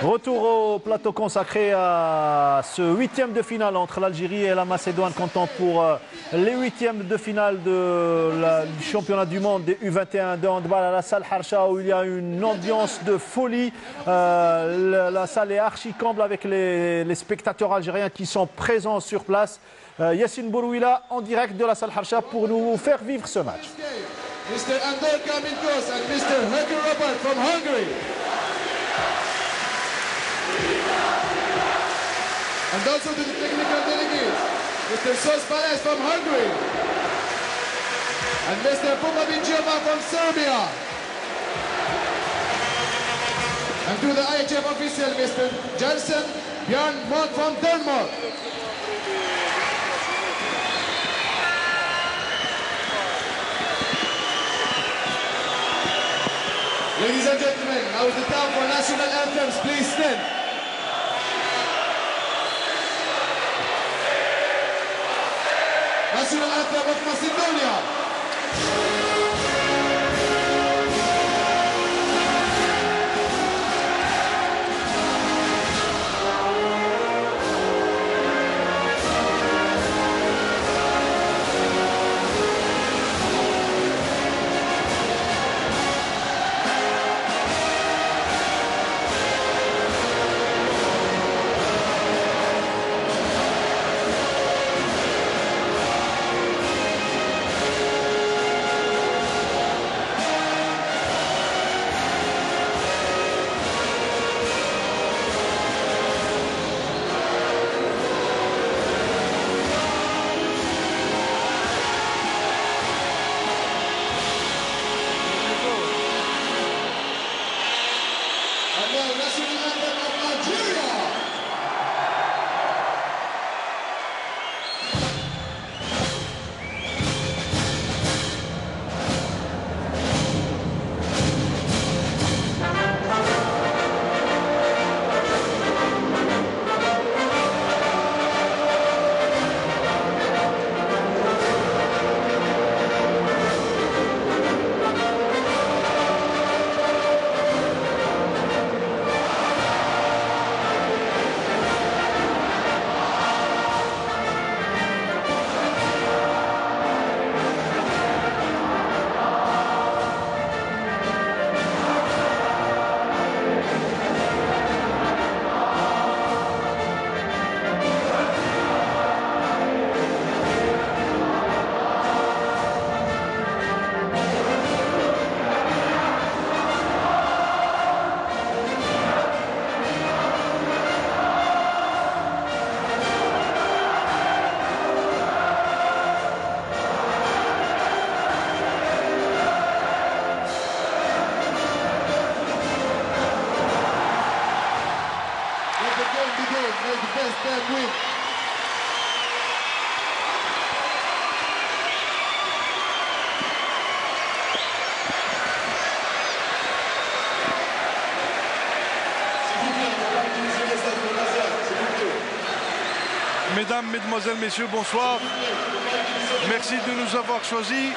Retour au plateau consacré à ce huitième de finale entre l'Algérie et la Macédoine, comptant pour les huitièmes de finale du championnat du monde des U21 de handball à la salle Harsha, où il y a une ambiance de folie. La salle est archi comble avec les spectateurs algériens qui sont présents sur place. Yassine Bourouila en direct de la salle Harsha pour nous faire vivre ce match. Mr. Andor Kaminkos and Mr. Heke Robert from Hungary. And also to the technical delegates, Mr. Sos Bales from Hungary. And Mr. Pumovic Jova from Serbia. And to the IHF official, Mr. Jensen Björn Mott from Denmark. Ladies and gentlemen, now is the time for national anthems. Please stand. National anthem of Macedonia. Mesdames, Mesdemoiselles, Messieurs, bonsoir. Merci de nous avoir choisis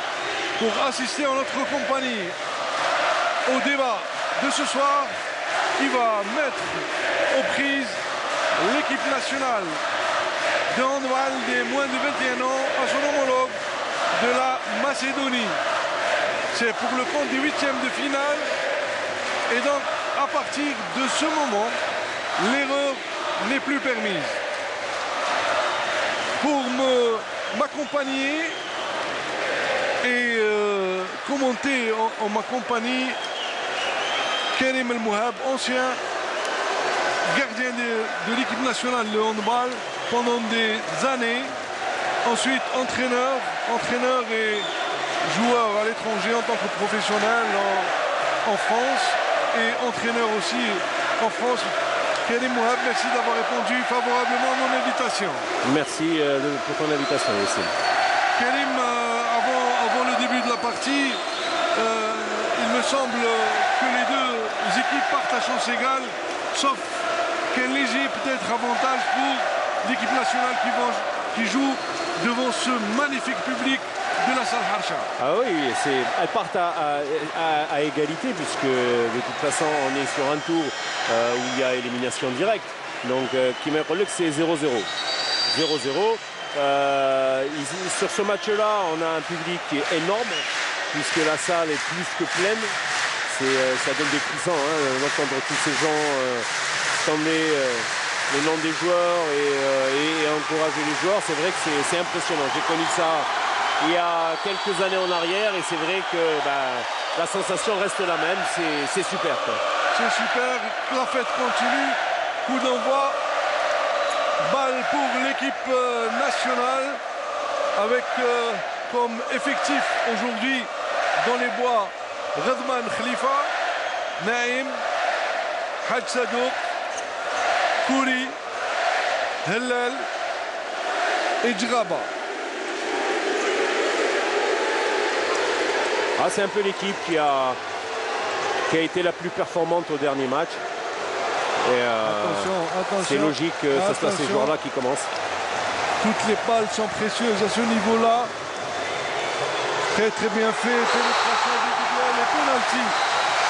pour assister en notre compagnie au débat de ce soir qui va mettre aux prises l'équipe nationale de handball des moins de 21 ans à son homologue de la Macédonie. C'est pour le compte des huitièmes de finale et donc à partir de ce moment, l'erreur n'est plus permise. Pour m'accompagner et commenter en ma compagnie, Karim El Mouhab, ancien gardien de l'équipe nationale de handball pendant des années, ensuite entraîneur et joueur à l'étranger en tant que professionnel en France et entraîneur aussi en France. Karim Mouhab, merci d'avoir répondu favorablement à mon invitation. Merci pour ton invitation, Yassine. Karim, avant le début de la partie, il me semble que les deux équipes partent à chance égale, sauf qu'un léger peut-être avantage pour l'équipe nationale qui joue devant ce magnifique public de la salle Harsha. Ah oui, elles partent à égalité puisque de toute façon on est sur un tour où il y a élimination directe. Donc Kim Il-sung c'est 0-0. 0-0. Sur ce match-là, on a un public qui est énorme puisque la salle est plus que pleine. Ça donne des frissons, hein, d'entendre tous ces gens scander les noms des joueurs et encourager les joueurs. C'est vrai que c'est impressionnant. J'ai connu ça il y a quelques années en arrière et c'est vrai que la sensation reste la même. C'est super, quoi. C'est super, la fête continue. Coup d'envoi, balle pour l'équipe nationale avec comme effectif aujourd'hui dans les bois Ghadman Khalifa, Naïm, Hadj Sadouk, Kouri, Hellal et Djraba. C'est un peu l'équipe qui a été la plus performante au dernier match. Attention. C'est logique que ce soit ces joueurs-là qui commencent. Toutes les balles sont précieuses à ce niveau-là. Très bien fait. Pénétration individuelle et penalty.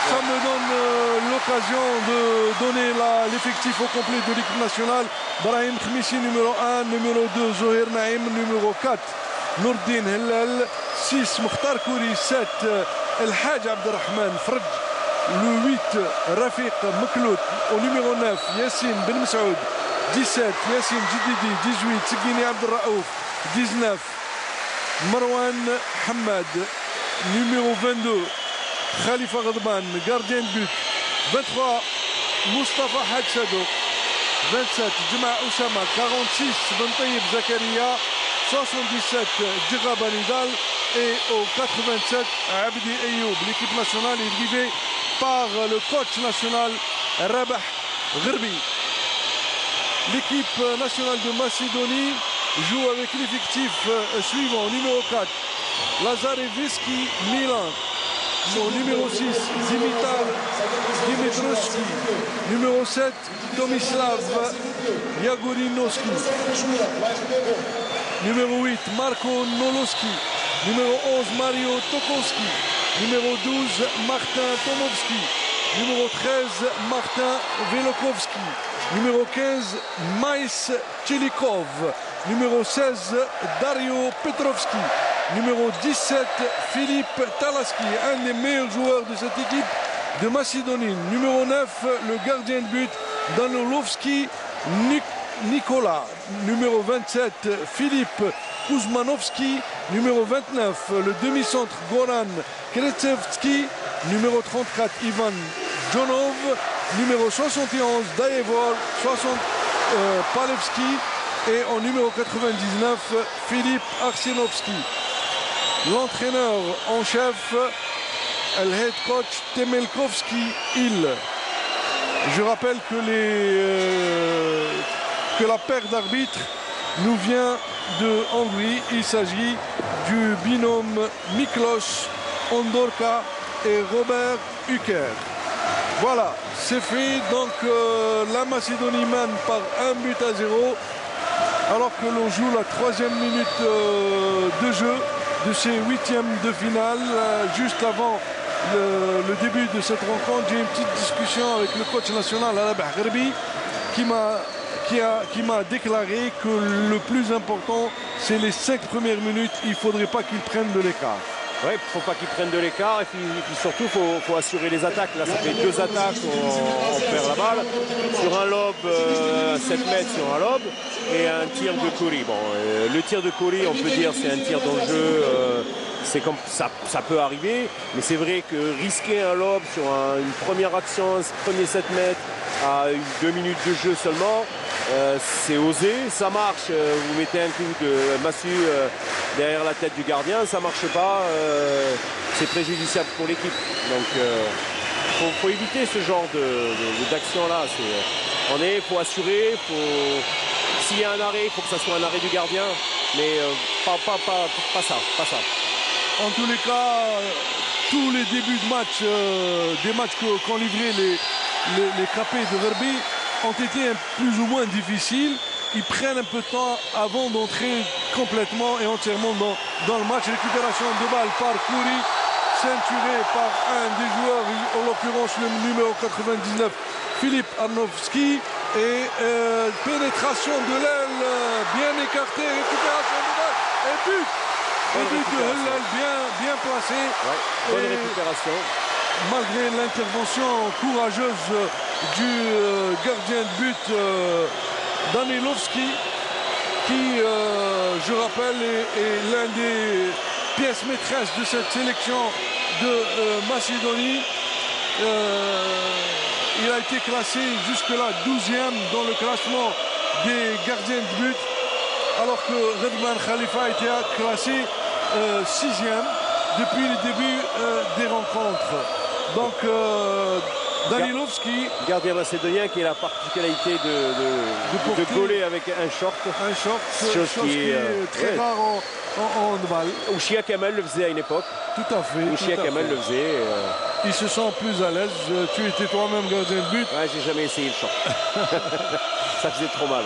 Ça me donne l'occasion de donner l'effectif au complet de l'équipe nationale. Brahim Khmissi numéro 1, numéro 2 Zohir Naïm, numéro 4 Nourdin Hellal, 6 Mukhtar Kouri, 7 El Hadj Abdelrahman Fredj, le 8 Rafiq Meklout, au numéro 9 Yassine Ben Msaoud, 17 Yassine Jididi, 18 Seguini Abdelraouf, 19 Marwan Hamad, numéro 22 Khalifa Ghadman, gardien de but, 23 Mustafa Hadj Sadouk, 27 Juma Oussama, 46 Ben Tayyib Zakaria, 77 Djraba Nidal et au 87 Abdi Ayoub. L'équipe nationale est dirigée par le coach national Rabah Gherbi. L'équipe nationale de Macédonie joue avec l'effectif suivant: numéro 4 Lazareviski Milan, au numéro 6 Dimitar Dimitrovski, numéro 7 Tomislav Jagorinowski, numéro 8 Marko Noloski, numéro 11 Mario Tokovski, numéro 12 Martin Tomovski, numéro 13 Martin Velokovski, numéro 15 Mais Chelikov, numéro 16 Dario Petrovski, numéro 17 Philippe Talaski, un des meilleurs joueurs de cette équipe de Macédonie, numéro 9 le gardien de but Danolovski Nicolas, numéro 27 Philippe Kuzmanovski, numéro 29 le demi-centre Goran Kretsevski, numéro 34 Ivan Jonov, numéro 71 Daevor Palevski et en numéro 99 Philippe Arsenovski. L'entraîneur en chef, le head coach Temelkovski Il. Je rappelle que la paire d'arbitres nous vient de Hongrie. Il s'agit du binôme Miklos Ondorka et Robert Uker. Voilà, c'est fait. Donc la Macédonie mène par 1-0 alors que l'on joue la 3e minute de jeu de ces 8e de finale. Juste avant le début de cette rencontre, j'ai une petite discussion avec le coach national Rabah Gherbi qui m'a déclaré que le plus important c'est les 5 premières minutes. Il ne faudrait pas qu'ils prennent de l'écart. Oui, il ne faut pas qu'ils prennent de l'écart et puis surtout il faut assurer les attaques. Là ça fait 2 attaques, on perd la balle. Sur un lob, 7 mètres sur un lob et un tir de Kouri. Bon, le tir de Kouri, on peut dire c'est un tir dans le jeu, c'est comme ça peut arriver, mais c'est vrai que risquer un lob sur une première action, premier 7 mètres à 2 minutes de jeu seulement, c'est osé, ça marche, vous mettez un coup de massue derrière la tête du gardien, ça marche pas, c'est préjudiciable pour l'équipe. Donc faut éviter ce genre d'action là. Il faut assurer, s'il y a un arrêt, il faut que ça soit un arrêt du gardien, mais pas ça. En tous les cas, tous les débuts de match, des matchs qu'ont livré les capés de Gherbi ont été plus ou moins difficiles. Ils prennent un peu de temps avant d'entrer complètement et entièrement dans le match. Récupération de balle par Kouri, ceinturé par un des joueurs, en l'occurrence le numéro 99, Philippe Arnovski. Et pénétration de l'aile bien écartée, récupération de balle et but. Et but de Hellal bien placé. Ouais, bonne récupération. Malgré l'intervention courageuse du gardien de but Danilovski, qui, je rappelle, est l'un des pièces maîtresses de cette sélection de Macédonie. Il a été classé jusque-là 12e dans le classement des gardiens de but, alors que Redman Khalifa a été classé 6e depuis le début des rencontres. Donc Danilovski, gardien macédonien qui a la particularité de gauler avec un short. Un short, chose qui est très rare en handball. Ouchia Kamel le faisait à une époque. Tout à fait. Ouchia Kamel le faisait. Il se sent plus à l'aise. Tu étais toi-même gardien de but. Ouais, j'ai jamais essayé le short. Ça faisait trop mal.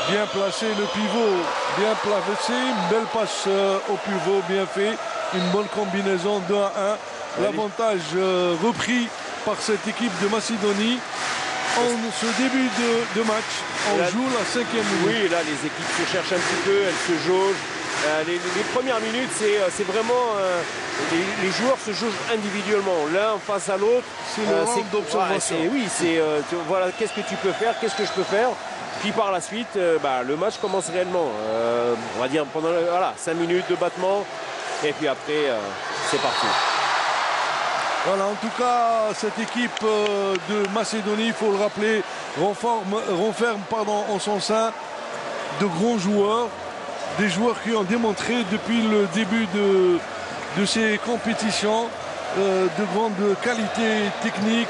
Bien placé le pivot, bien placé, une belle passe au pivot, bien fait. Une bonne combinaison 2 à 1. L'avantage repris par cette équipe de Macédonie. En ce début de match, on joue la 5e minute. Oui, là les équipes se cherchent un petit peu, elles se jaugent. Les premières minutes, c'est vraiment... les joueurs se jaugent individuellement, l'un face à l'autre. C'est le round d'observation. Oui, voilà, qu'est-ce que tu peux faire, qu'est-ce que je peux faire. Puis par la suite, le match commence réellement. On va dire pendant 5 minutes de battement. Et puis après, c'est parti. Voilà, en tout cas, cette équipe de Macédonie, il faut le rappeler, renferme en son sein de grands joueurs, des joueurs qui ont démontré depuis le début de ces compétitions de grande qualité technique.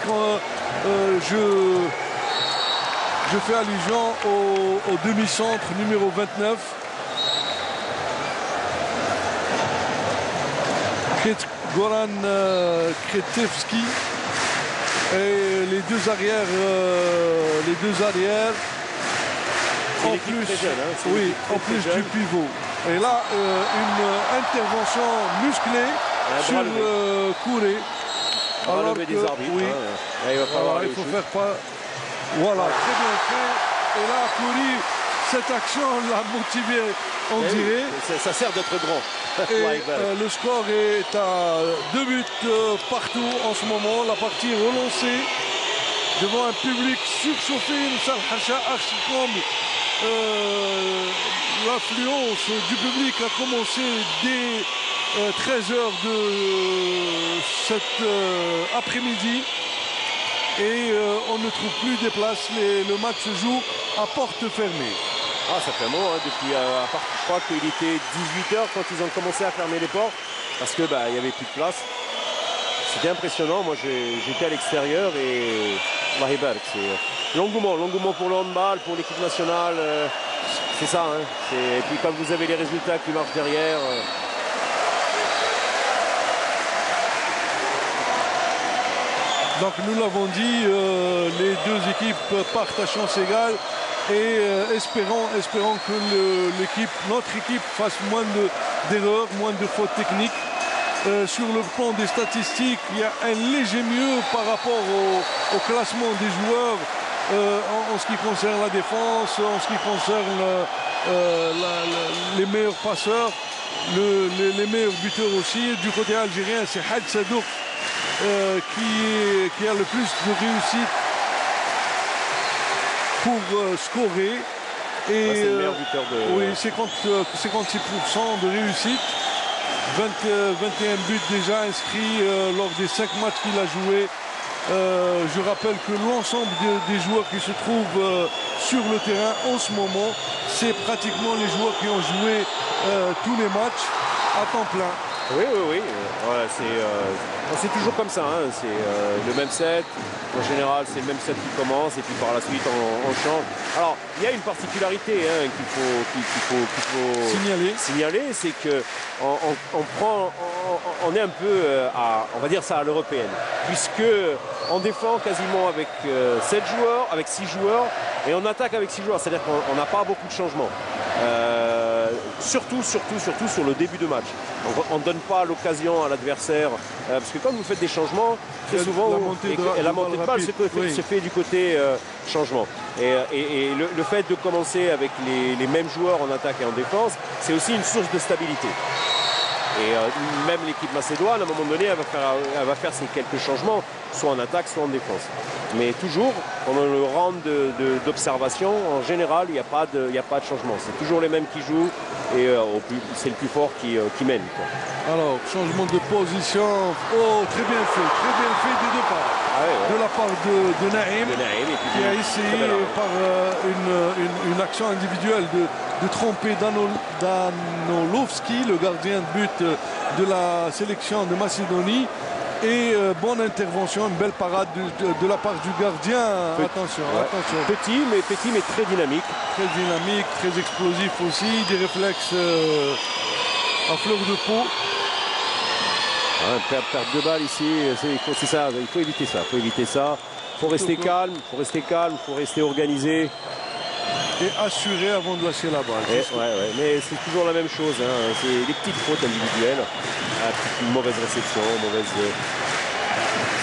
Je fais allusion au demi-centre numéro 29. Goran Kretevski et les deux arrières en plus, oui, en plus du pivot. Et là, une intervention musclée sur Kouré. Alors que, des arbitres, oui, il faut faire pas. Voilà, très bien fait. Et là, Kouri, cette action l'a motivé, on dirait. Ça sert d'être grand. Et le score est à 2 buts partout en ce moment. La partie est relancée devant un public surchauffé. L'affluence du public a commencé dès 13h de cet après-midi. Et on ne trouve plus des places. Le match se joue à porte fermée. Ah, ça fait un moment, depuis, je crois qu'il était 18h quand ils ont commencé à fermer les portes, parce que il n'y avait plus de place. C'était impressionnant. Moi, j'étais à l'extérieur et c'est l'engouement pour le handball, pour l'équipe nationale. C'est ça. Et puis quand vous avez les résultats qui marchent derrière. Donc nous l'avons dit, les deux équipes partent à chance égale. Et espérons que notre équipe fasse moins d'erreurs, moins de fautes techniques. Sur le plan des statistiques, il y a un léger mieux par rapport au classement des joueurs en ce qui concerne la défense, en ce qui concerne les meilleurs passeurs, les meilleurs buteurs aussi. Du côté algérien, c'est Hadj Sadouk qui a le plus de réussite pour scorer. Et c'est le meilleur buteur de... oui, 56% de réussite. 21 buts déjà inscrits lors des 5 matchs qu'il a joués. Je rappelle que l'ensemble des joueurs qui se trouvent sur le terrain en ce moment, c'est pratiquement les joueurs qui ont joué tous les matchs à temps plein. Oui. Voilà, c'est toujours comme ça. C'est le même set. En général, c'est le même set qui commence et puis par la suite, on change. Alors, il y a une particularité qu'il faut signaler, c'est que on est un peu on va dire ça à l'européenne, puisque on défend quasiment avec 7 joueurs, avec 6 joueurs, et on attaque avec 6 joueurs. C'est-à-dire qu'on n'a pas beaucoup de changements. surtout sur le début de match. On ne donne pas l'occasion à l'adversaire, parce que quand vous faites des changements, très souvent, la montée de balle se fait du côté changement. Et le fait de commencer avec les mêmes joueurs en attaque et en défense, c'est aussi une source de stabilité. Et même l'équipe macédoine, à un moment donné, elle va faire ces quelques changements, soit en attaque, soit en défense. Mais toujours, pendant le round d'observation, en général, il n'y a pas de changement. C'est toujours les mêmes qui jouent et c'est le plus fort qui mène, quoi. Alors, changement de position. Oh, très bien fait des deux parts. Ah ouais. De la part de Naïm, qui a essayé par une action individuelle de tromper Danolovski, le gardien de but de la sélection de Macédonie. Et bonne intervention, une belle parade de la part du gardien. Attention. Petit mais très dynamique. Très dynamique, très explosif aussi. Des réflexes à fleur de peau. Perte de balle ici, c'est ça, il faut éviter ça. Il faut rester calme, il faut rester organisé. Et assuré avant de lâcher la balle. Mais c'est toujours la même chose, hein. C'est des petites fautes individuelles, une mauvaise réception,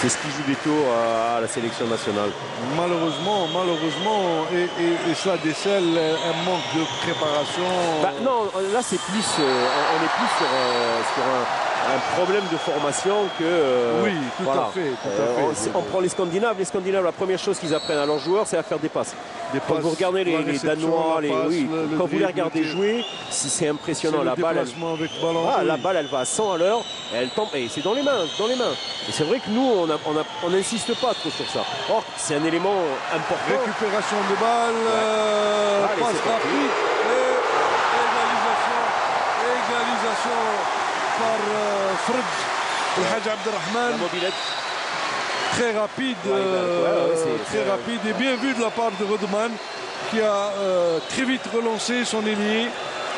c'est ce qui joue des tours à la sélection nationale. Malheureusement, et cela décèle un manque de préparation. Non, là c'est plus, on est plus sur un problème de formation que... oui, tout à fait. On prend les Scandinaves, la première chose qu'ils apprennent à leurs joueurs, c'est à faire des passes. Quand vous regardez les Danois, quand vous les regardez jouer, c'est impressionnant. La balle, la balle, elle va à 100 à l'heure, elle tombe, et c'est dans les mains. Et c'est vrai que nous, on n'insiste pas trop sur ça. Or, c'est un élément important. Récupération de balle, passe rapide, et égalisation par Fred El Hadj Abdelrahman. La mobilette. Très rapide, très rapide et bien vu de la part de Rodman, qui a très vite relancé son ailier,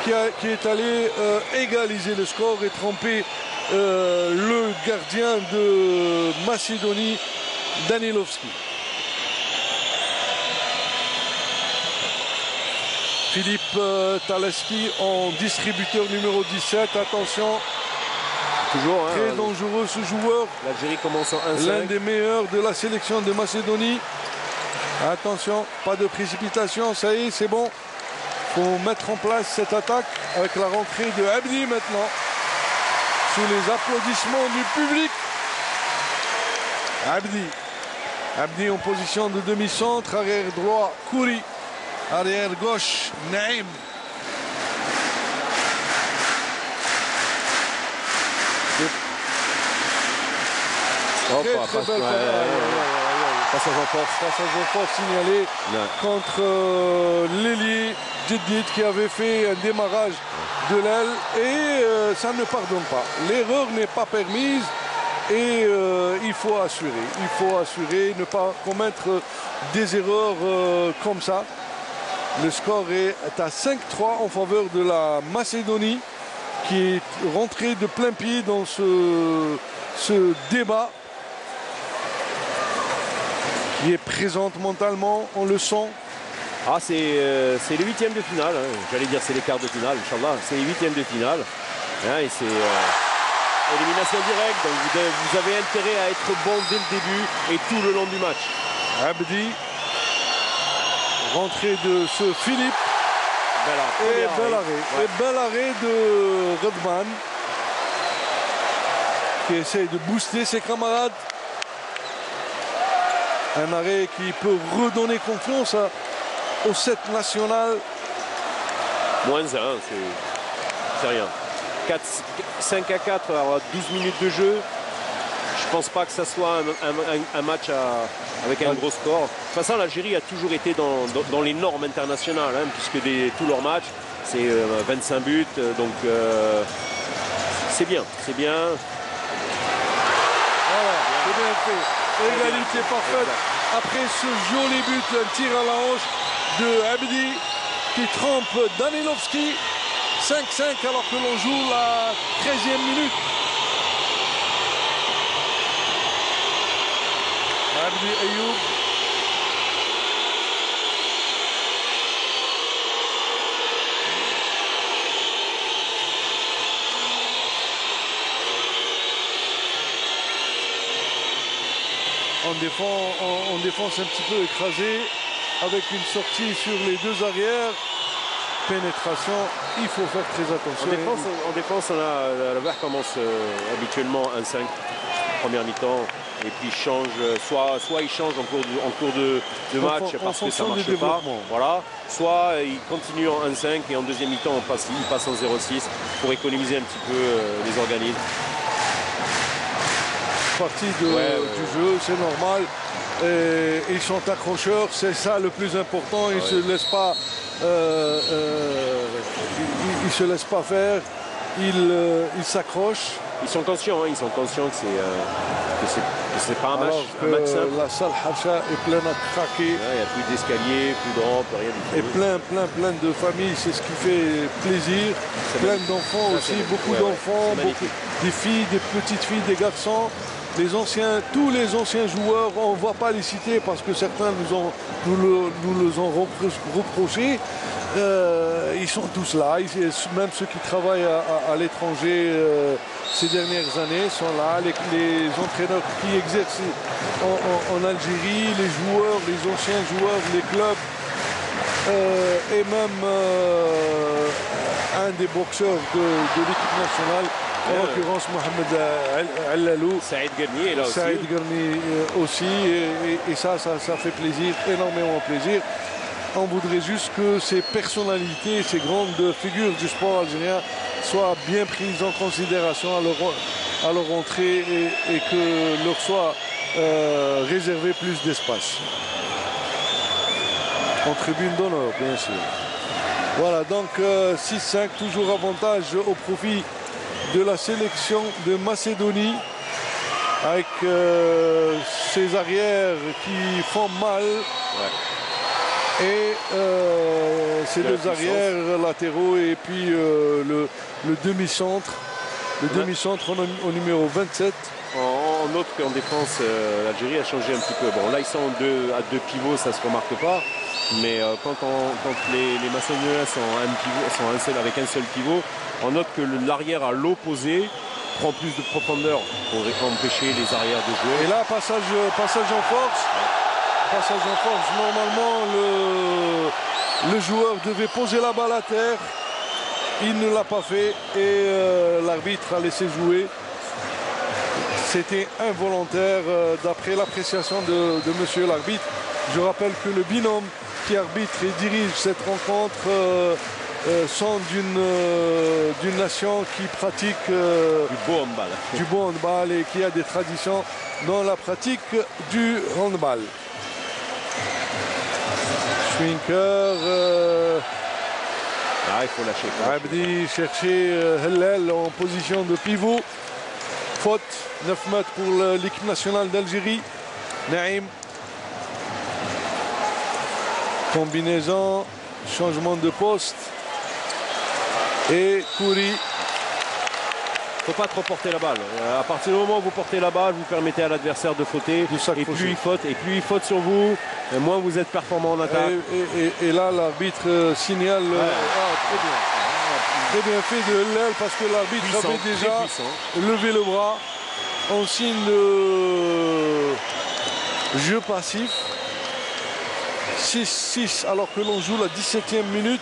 qui est allé égaliser le score et tromper le gardien de Macédonie, Danilovski. Philippe Talaski en distributeur numéro 17. Attention. Toujours, très dangereux ce joueur. L'Algérie commence en 1-5. L'un des meilleurs de la sélection de Macédonie. Attention, pas de précipitation, ça y est, c'est bon. Il faut mettre en place cette attaque avec la rentrée de Abdi maintenant. Sous les applaudissements du public. Abdi en position de demi-centre, arrière droit, Kouri. Arrière gauche, Naïm. Très belle passage en force signalé contre l'ailier Djedid qui avait fait un démarrage de l'aile et ça ne pardonne pas. L'erreur n'est pas permise et il faut assurer, ne pas commettre des erreurs comme ça. Le score est à 5-3 en faveur de la Macédonie qui est rentrée de plein pied dans ce débat. Qui est présente mentalement, on le sent. C'est les huitièmes de finale, hein. J'allais dire c'est les quarts de finale, Inch'Allah. C'est les huitièmes de finale. Hein, et c'est élimination directe, donc vous avez intérêt à être bon dès le début et tout le long du match. Abdi, rentrée de ce Philippe. Bel arrêt de Rodman qui essaye de booster ses camarades. Un arrêt qui peut redonner confiance au 7 national. -1, c'est rien. 5-4, alors 12 minutes de jeu. Je ne pense pas que ça soit un match avec un gros score. De toute façon, l'Algérie a toujours été dans les normes internationales, hein, puisque tous leurs matchs, c'est 25 buts. Donc, c'est bien. Voilà, c'est bien fait. Égalité parfaite. Après ce joli but, un tir à la hanche de Abdi qui trompe Danilovski. 5-5 alors que l'on joue la 13e minute. Abdi Ayoub. en défense un petit peu écrasée, avec une sortie sur les deux arrières. Pénétration, il faut faire très attention. En défense, la VAR commence habituellement 1-5, première mi-temps, et puis il change, soit il change en cours de match parce que ça ne marche pas, voilà, soit il continue en 1-5 et en deuxième mi-temps il passe en 0-6 pour économiser un petit peu les organismes. Partie du jeu, c'est normal. Et ils sont accrocheurs, c'est ça le plus important. Ils se laissent pas, ils se laissent pas faire. Ils s'accrochent. Ils sont conscients que c'est pas un match simple. La salle Hacha est pleine à craquer. Il n'y a plus d'escalier, plus de rampe, rien du tout. Et plein de familles, c'est ce qui fait plaisir. Plein d'enfants aussi, beaucoup d'enfants, des filles, des petites filles, des garçons. Tous les anciens joueurs, on ne va pas les citer parce que certains nous les ont reproché. Ils sont tous là, même ceux qui travaillent à l'étranger ces dernières années sont là. Les entraîneurs qui exercent en Algérie, les joueurs, les anciens joueurs, les clubs et même un des boxeurs de l'équipe nationale. En l'occurrence, Mohamed Allalou. Saïd Garni est là aussi. Saïd Garni aussi. Et ça fait plaisir, énormément plaisir. On voudrait juste que ces personnalités, ces grandes figures du sport algérien soient bien prises en considération à leur entrée et que leur soit réservé plus d'espace. En tribune d'honneur, bien sûr. Voilà, donc 6-5, toujours avantage au profit de la sélection de Macédonie avec ses arrières qui font mal et ces deux arrières latéraux et puis le demi-centre au numéro 27. On note qu'en défense l'Algérie a changé un petit peu. Bon là ils sont à deux pivots, ça se remarque pas, mais quand les Macédoniens sont avec un seul pivot, on note que l'arrière à l'opposé prend plus de profondeur pour empêcher les arrières de jouer. Et là, passage en force. Passage en force. Normalement, le joueur devait poser la balle à terre. Il ne l'a pas fait et l'arbitre a laissé jouer. C'était involontaire d'après l'appréciation de monsieur l'arbitre. Je rappelle que le binôme qui arbitre et dirige cette rencontre sont d'une nation qui pratique du beau handball et qui a des traditions dans la pratique du handball. Schwinker, il faut lâcher. Abdi chercher Hellel en position de pivot. Faute, 9 mètres pour l'équipe nationale d'Algérie. Naïm. Combinaison, changement de poste. Et Kouri. Il ne faut pas trop porter la balle. À partir du moment où vous portez la balle, vous permettez à l'adversaire de fauter. Et plus il faute sur vous, moins vous êtes performant en attaque. Et là, l'arbitre signale. Très bien fait de l'aile parce que l'arbitre avait déjà levé le bras en signe de jeu passif. 6-6 alors que l'on joue la 17e minute.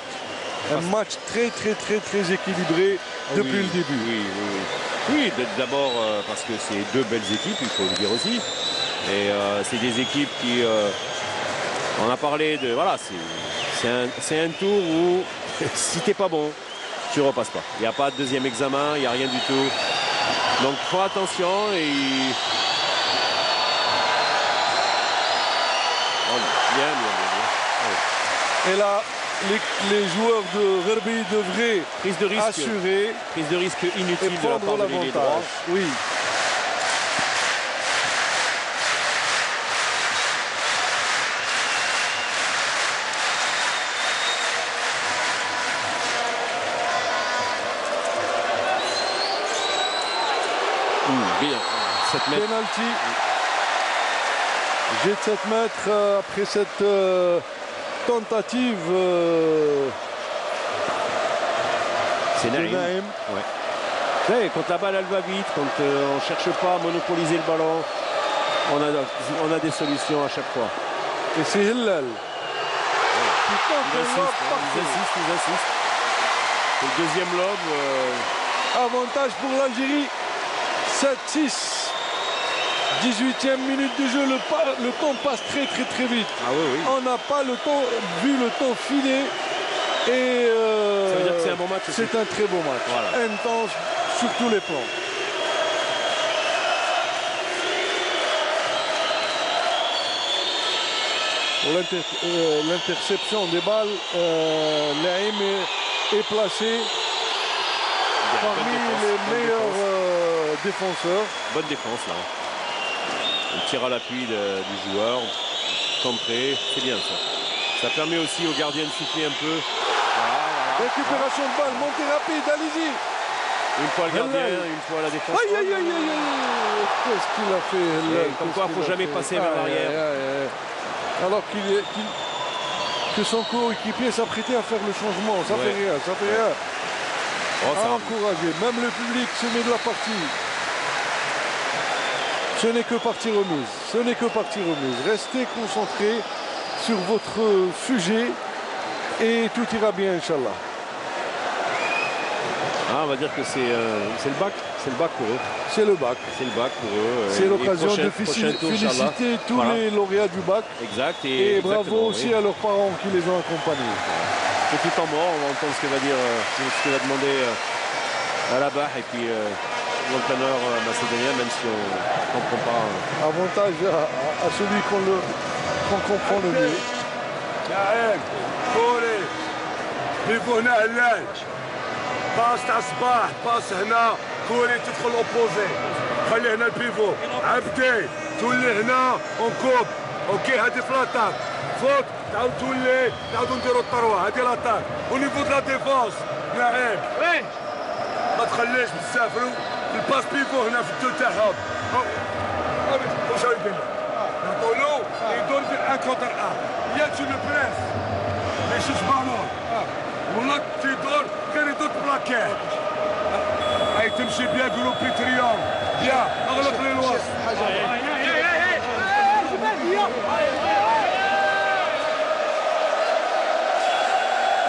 Un match très équilibré depuis le début. Oui, d'abord parce que c'est deux belles équipes, il faut le dire aussi. Et c'est des équipes qui... on a parlé de... Voilà, c'est un tour où si t'es pas bon, tu repasses pas. Il n'y a pas de deuxième examen, il n'y a rien du tout. Donc il faut attention et... Et là, les joueurs de Rugby devraient assurer. Prise de risque inutile et prendre l'avantage. Oui. Bien. 7 mètres. Penalty. Jet de 7 mètres après cette tentative. C'est Naïm. Ouais. Quand la balle elle va vite, quand on ne cherche pas à monopoliser le ballon, on a des solutions à chaque fois. Et c'est Hillel. Putain, Ils insistent. Le deuxième lobe. Avantage pour l'Algérie. 7-6. 18e minute de jeu. Le temps passe très vite. Ah oui. On n'a pas le temps, vu le temps filer. Et ça veut dire que c'est un bon match aussi. C'est un très beau match. Voilà. Intense sur tous les plans. L'interception des balles, Laïm est placé parmi les meilleurs défenseurs. Bonne défense là. On tire à l'appui du joueur, contré, c'est bien ça. Ça permet aussi aux gardiens de souffler un peu. Voilà. Récupération de balle, montée rapide, allez-y. Une fois le gardien, une fois la défense. Aïe. Qu'est-ce qu'il a fait? Comme quoi, il ne faut jamais passer vers l'arrière. Alors que son coéquipier s'apprêtait à faire le changement. Ça fait rien. À encourager. Même le public se met de la partie. Ce n'est que partie remise. Restez concentrés sur votre sujet et tout ira bien, Inch'Allah. On va dire que c'est le bac. C'est le bac pour eux. C'est le bac. C'est le bac pour eux. C'est l'occasion de féliciter tous les lauréats du bac. Exact. Et bravo aussi à leurs parents qui les ont accompagnés. Petit temps mort, on va entendre ce qu'il va demander à la barre et puis l'entraîneur macédonien, même si on ne comprend pas. Avantage à celui qu'on comprend le mieux. باص تاع الصباح باص هنا كوري تدخل اوبوزي خلي هنا البيفو عبدي تولي هنا اونكوب اوكي هادي في لاطاك فوت تعاود تولي نعاودو نديرو الطروه هادي لاطاك ونيفو دو لا ديفونس لاعب ما تخليش نسافروا الباس بيفو هنا في الدو تاعهم واش هاي بينا نعطولو يدور في ان كونتر ان ياتي لو بريس يشوف بالون والله تيدور غير يدور بلاكيت هاي تمشي بيا جروبي تريون بيا اغلق لي الوسط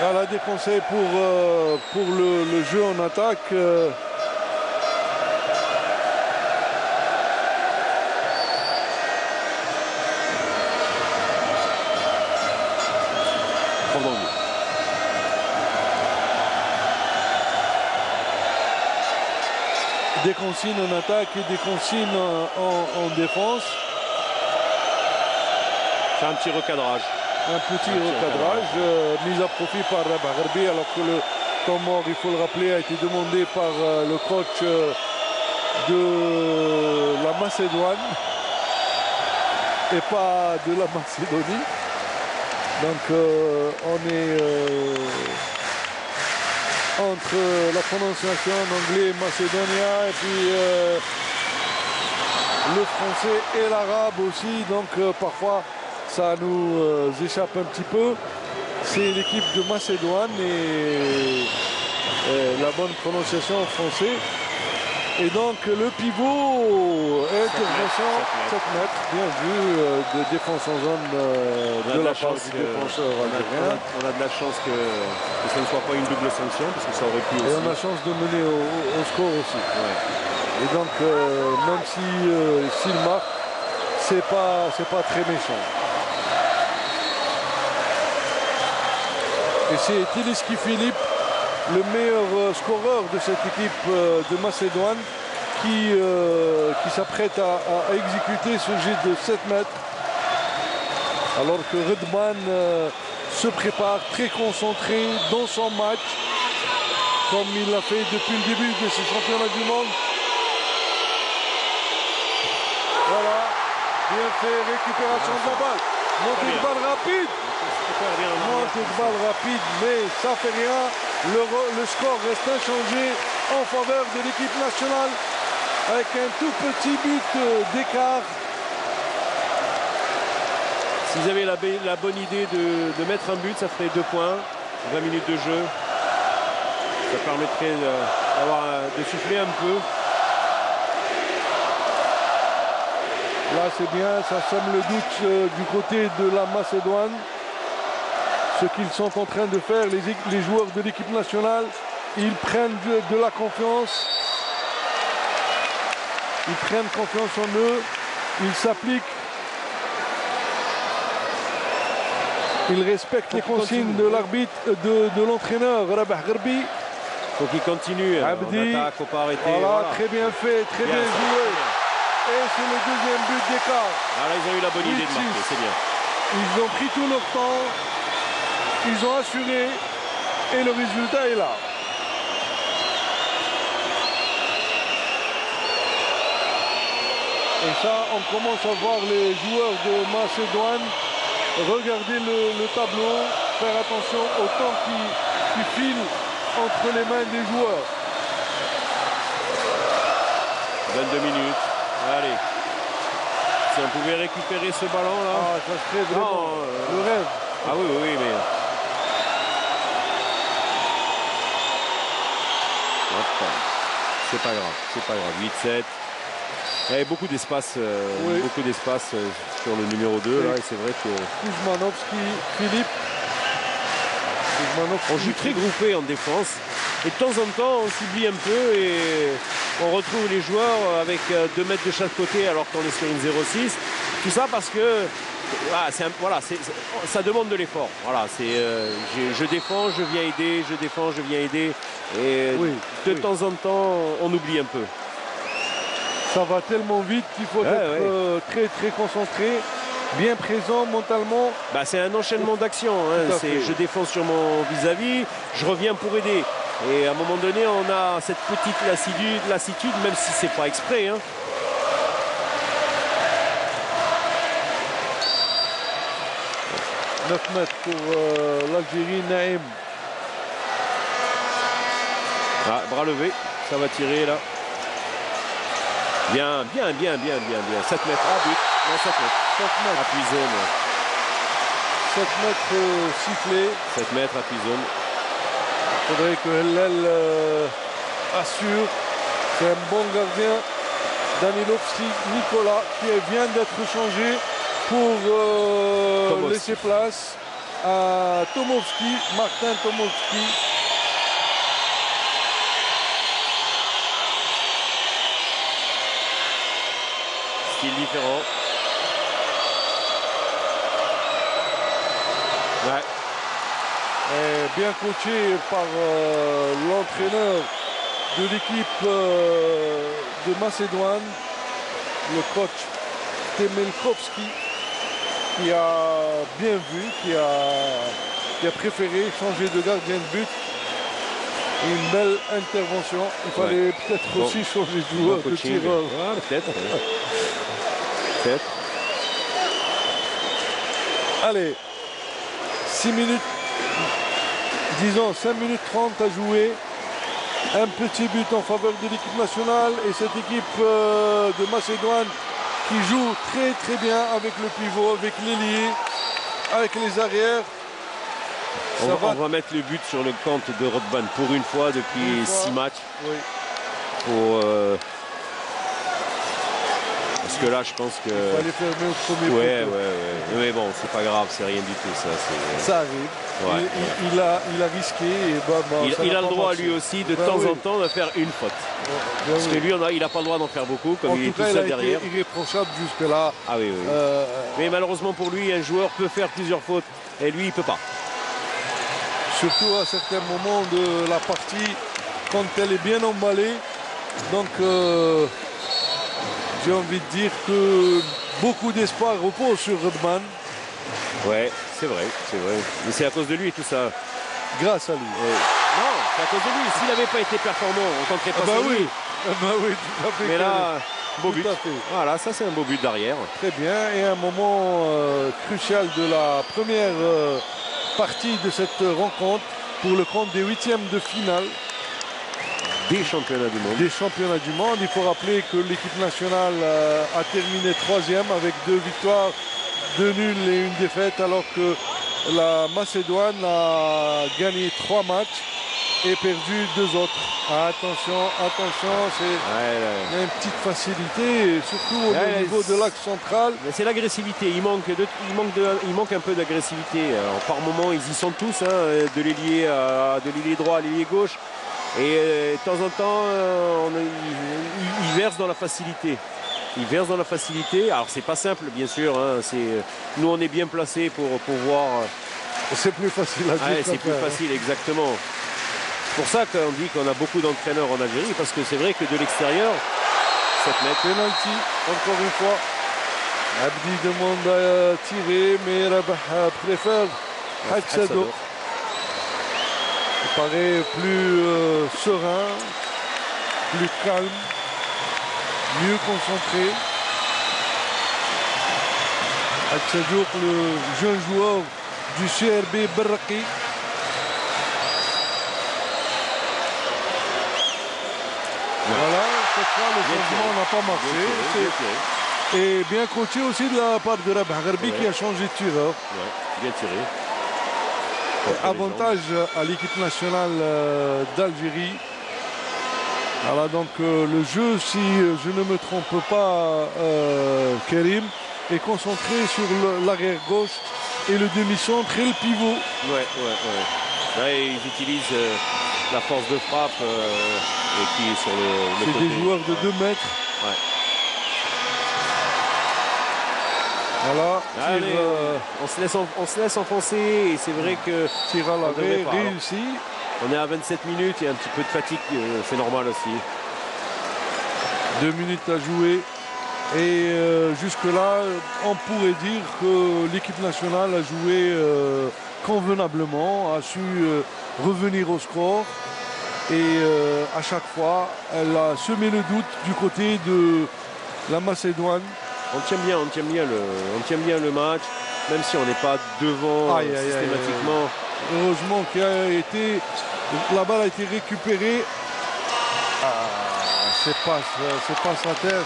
Voilà des conseils pour le jeu en attaque. Des consignes en attaque et des consignes en défense. C'est un petit recadrage. Un petit recadrage mis à profit par Rabah Gharbi, alors que le temps mort, il faut le rappeler, a été demandé par le coach de la Macédoine et pas de la Macédonie. Donc on est entre la prononciation en anglais macédonien et puis le français et l'arabe aussi, donc parfois ça nous échappe un petit peu. C'est l'équipe de Macédoine et la bonne prononciation en français. Et donc le pivot, intervention 7 mètres, bien vu, de défense en zone de la part du défenseur algérien. On a de la chance que ce ne soit pas une double sanction, parce que ça aurait pu aussi. Et on a chance de mener au score aussi. Ouais. Et donc même s'il marque, c'est pas très méchant. Et c'est Tiliski Philippe, le meilleur scoreur de cette équipe de Macédoine, qui s'apprête à exécuter ce jet de 7 mètres. Alors que Redman se prépare très concentré dans son match, comme il l'a fait depuis le début de ce championnat du monde. Voilà, bien fait, récupération de la balle. Montée de balle rapide. Montée de balle rapide, mais ça fait rien. Le score reste inchangé en faveur de l'équipe nationale avec un tout petit but d'écart. S'ils avaient la bonne idée de mettre un but, ça ferait 2 points, 20 minutes de jeu. Ça permettrait de souffler un peu. Là, c'est bien, ça sème le doute du côté de la Macédoine. Ce qu'ils sont en train de faire, les joueurs de l'équipe nationale, ils prennent de la confiance. Ils prennent confiance en eux. Ils s'appliquent. Ils respectent les consignes de l'arbitre, de l'entraîneur, Rabah Gharbi. Il faut qu'il continue. Abdi, on attaque, faut pas arrêter. Voilà, très bien fait, très bien joué. Et c'est le deuxième but d'écart. Là, ils ont eu la bonne idée de marquer, c'est bien. Ils ont pris tout leur temps. Ils ont assuré. Et le résultat est là. Et ça, on commence à voir les joueurs de Macédoine regarder le tableau, faire attention au temps qui file entre les mains des joueurs. 22 minutes. Allez. Si on pouvait récupérer ce ballon là. Ah, ça serait vraiment le rêve. Ah oui, oui, mais. C'est pas grave, c'est pas grave. 8-7. Il y avait beaucoup d'espace sur le numéro 2 oui. là, et c'est vrai que. Kuzmanovski, Philippe. On joue très groupé en défense. Et de temps en temps, on s'oublie un peu et on retrouve les joueurs avec 2 mètres de chaque côté alors qu'on est sur une 0-6. Tout ça parce que ça demande de l'effort. Voilà, je défends, je viens aider, je défends, je viens aider. Et de temps en temps, on oublie un peu. Ça va tellement vite qu'il faut être très très concentré, bien présent mentalement. Bah, c'est un enchaînement d'actions. Hein. Je défends sur mon vis-à-vis, je reviens pour aider. Et à un moment donné, on a cette petite lassitude, même si c'est pas exprès. Hein. « 9 mètres pour l'Algérie, Naïm. » Ah, bras levé, ça va tirer là. Bien. 7 mètres. Ah, but. Non, 7 mètres. 7 mètres. Appui zone. 7 mètres sifflé. 7 mètres, appui zone. Il faudrait que Hellel assure. C'est un bon gardien. Danilovski, Nicolas, qui vient d'être changé pour laisser place à Tomovski, Martin Tomovski. Style différent. Ouais. Et bien coaché par l'entraîneur de l'équipe de Macédoine, le coach Temelkovski, qui a bien vu, qui a préféré changer de gardien de but. Une belle intervention. Il fallait peut-être aussi changer de joueur, de tireur. Peut-être. Allez, 6 minutes, disons 5 minutes 30 à jouer. Un petit but en faveur de l'équipe nationale et cette équipe de Macédoine qui joue très très bien avec le pivot, avec l'ailier, avec les arrières. On va mettre le but sur le compte de Rodban pour une fois depuis 6 matchs. Oui. Parce que là, je pense que. Il fallait fermer au premier poteau. Mais bon, c'est pas grave, c'est rien du tout ça. Ça arrive. Ouais, il a risqué. Et il a le droit lui aussi de temps en temps de faire une faute. Parce que lui, il n'a pas le droit d'en faire beaucoup, comme il est tout seul derrière. Il a été irréprochable jusque-là. Ah oui. Mais malheureusement pour lui, un joueur peut faire plusieurs fautes et lui, il ne peut pas. Surtout à certains moments de la partie, quand elle est bien emballée. Donc, j'ai envie de dire que beaucoup d'espoir repose sur Rodman. Ouais, c'est vrai. Mais c'est à cause de lui tout ça. Grâce à lui. Non, c'est à cause de lui. S'il n'avait pas été performant, on ne tenterait pas sur lui. Oui, tout à fait. Mais là, beau but. Fait. Voilà, ça c'est un beau but d'arrière. Très bien. Et un moment crucial de la première partie de cette rencontre pour le compte des 8e de finale. Des championnats du monde. Des championnats du monde. Il faut rappeler que l'équipe nationale a terminé 3e avec 2 victoires, 2 nuls et 1 défaite, alors que la Macédoine a gagné 3 matchs et perdu 2 autres. Attention, attention, il y a une petite facilité, surtout au niveau de l'axe central. C'est l'agressivité, il manque un peu d'agressivité. Par moment, ils y sont tous, hein, de l'ailier droit à l'ailier gauche. Et de temps en temps, ils versent dans la facilité. Ils versent dans la facilité. Alors, c'est pas simple, bien sûr. Hein, nous, on est bien placés pour voir. C'est plus facile à dire. C'est plus facile, exactement. C'est pour ça qu'on dit qu'on a beaucoup d'entraîneurs en Algérie, parce que c'est vrai que de l'extérieur, 7 mètres. Penalty, encore une fois. Abdi demande à tirer, mais Rabah préfère Hadsadok. Il paraît plus serein, plus calme, mieux concentré. Hadsadok, le jeune joueur du CRB Berraki. Voilà, cette fois le changement n'a pas marché. Et bien coaché aussi de la part de Rabah Gharbi qui a changé de tireur. Bien tiré. Avantage à l'équipe nationale d'Algérie. Voilà donc le jeu, si je ne me trompe pas, Karim, est concentré sur l'arrière gauche et le demi-centre et le pivot. Là, ils utilisent la force de frappe et qui est sur le côté. C'est des joueurs de 2 mètres. Voilà, on se laisse enfoncer et c'est vrai que tir à l'arrêt réussi. On est à 27 minutes, il y a un petit peu de fatigue, c'est normal aussi. 2 minutes à jouer et jusque-là, on pourrait dire que l'équipe nationale a joué convenablement, a su revenir au score et à chaque fois, elle a semé le doute du côté de la Macédoine. On tient bien le match, même si on n'est pas devant systématiquement. Heureusement la balle a été récupérée. C'est pas sa terre,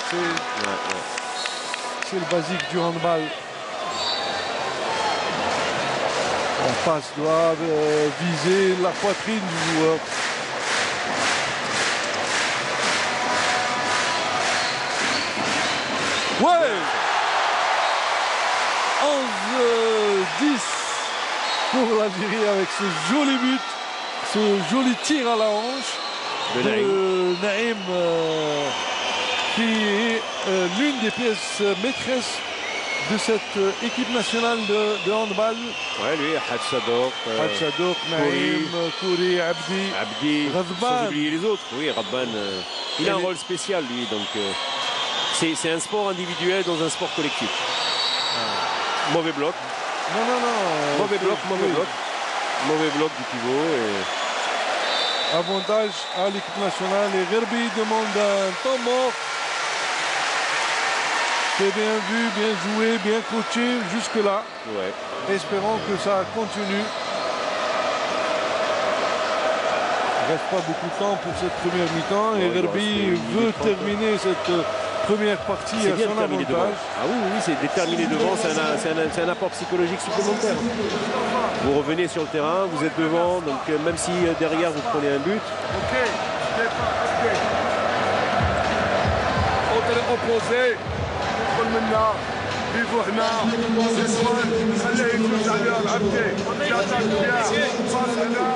c'est le basique du handball. En passe doit viser la poitrine du joueur. Ouais, 11-10 pour l'Algérie avec ce joli but, ce joli tir à la hanche de Naïm qui est l'une des pièces maîtresses de cette équipe nationale de handball. Ouais, lui, Hadsadok, Naïm, Kouri, Abdi, Radban. Sans oublier les autres. Oui, Radban, il a un rôle spécial, lui, donc... C'est un sport individuel dans un sport collectif. Mauvais bloc. Non. Mauvais bloc. Mauvais bloc du pivot. Avantage à l'équipe nationale. Et Gharbi demande un temps mort. C'est bien vu, bien joué, bien coaché jusque-là. Espérons que ça continue. Il ne reste pas beaucoup de temps pour cette première mi-temps. Et Gharbi veut terminer cette... première partie à son avantage. Ah oui, c'est déterminé devant, c'est un apport psychologique supplémentaire. Vous revenez sur le terrain, vous êtes devant, donc même si derrière vous prenez un but. opposé. يجوا هنا خليه يفوز عليها العبدي جاتك بيها باص هنا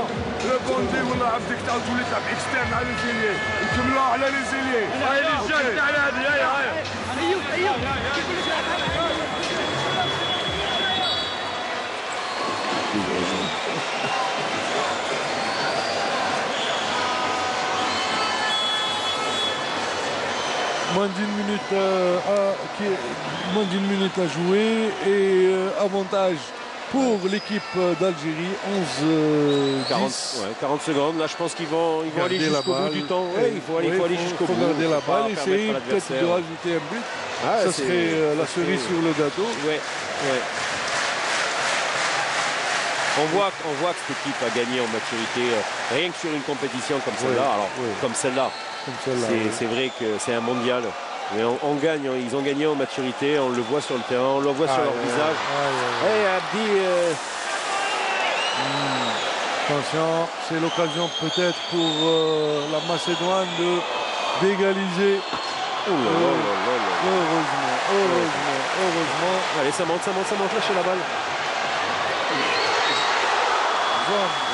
ريبوندي ولا عبدك تعاود تولي تلعب اكسترن على ليزيليي نكملوها على ليزيليي هاي اللي جات على هذه هاي moins d'une minute à jouer et avantage pour l'équipe d'Algérie, 40 secondes. Là, je pense qu'ils vont aller jusqu'au bout du temps. Ouais, il faut aller jusqu'au bout. Garder la balle, essayer peut-être de rajouter un but. Ça serait la cerise sur le gâteau. Ouais. On voit que cette équipe a gagné en maturité, rien que sur une compétition comme celle-là. Comme celle-là. C'est vrai que c'est un mondial. Mais on gagne, ils ont gagné en maturité, on le voit sur le terrain, on le voit sur leur visage. Hey, Abdi, Attention, c'est l'occasion peut-être pour la Macédoine d'égaliser. Heureusement. Allez, ça monte, lâchez la balle.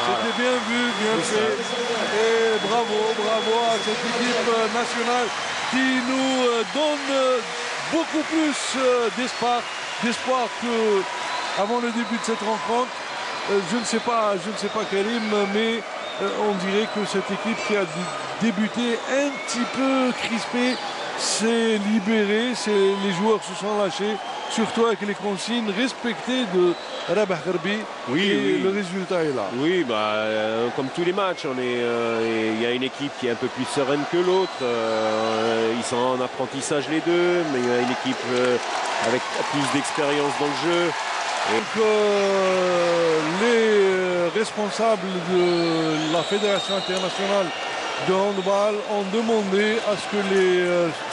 C'était bien vu, bien fait. Et bravo à cette équipe nationale qui nous donne beaucoup plus d'espoir qu'avant le début de cette rencontre. Je ne sais pas Karim, mais on dirait que cette équipe qui a débuté un petit peu crispée s'est libérée, les joueurs se sont lâchés, surtout avec les consignes respectées de Rabah Gharbi. Oui. Le résultat est là. Oui, comme tous les matchs, il y a une équipe qui est un peu plus sereine que l'autre. Ils sont en apprentissage les deux, mais il y a une équipe avec plus d'expérience dans le jeu. Donc les responsables de la Fédération internationale de handball ont demandé à ce que les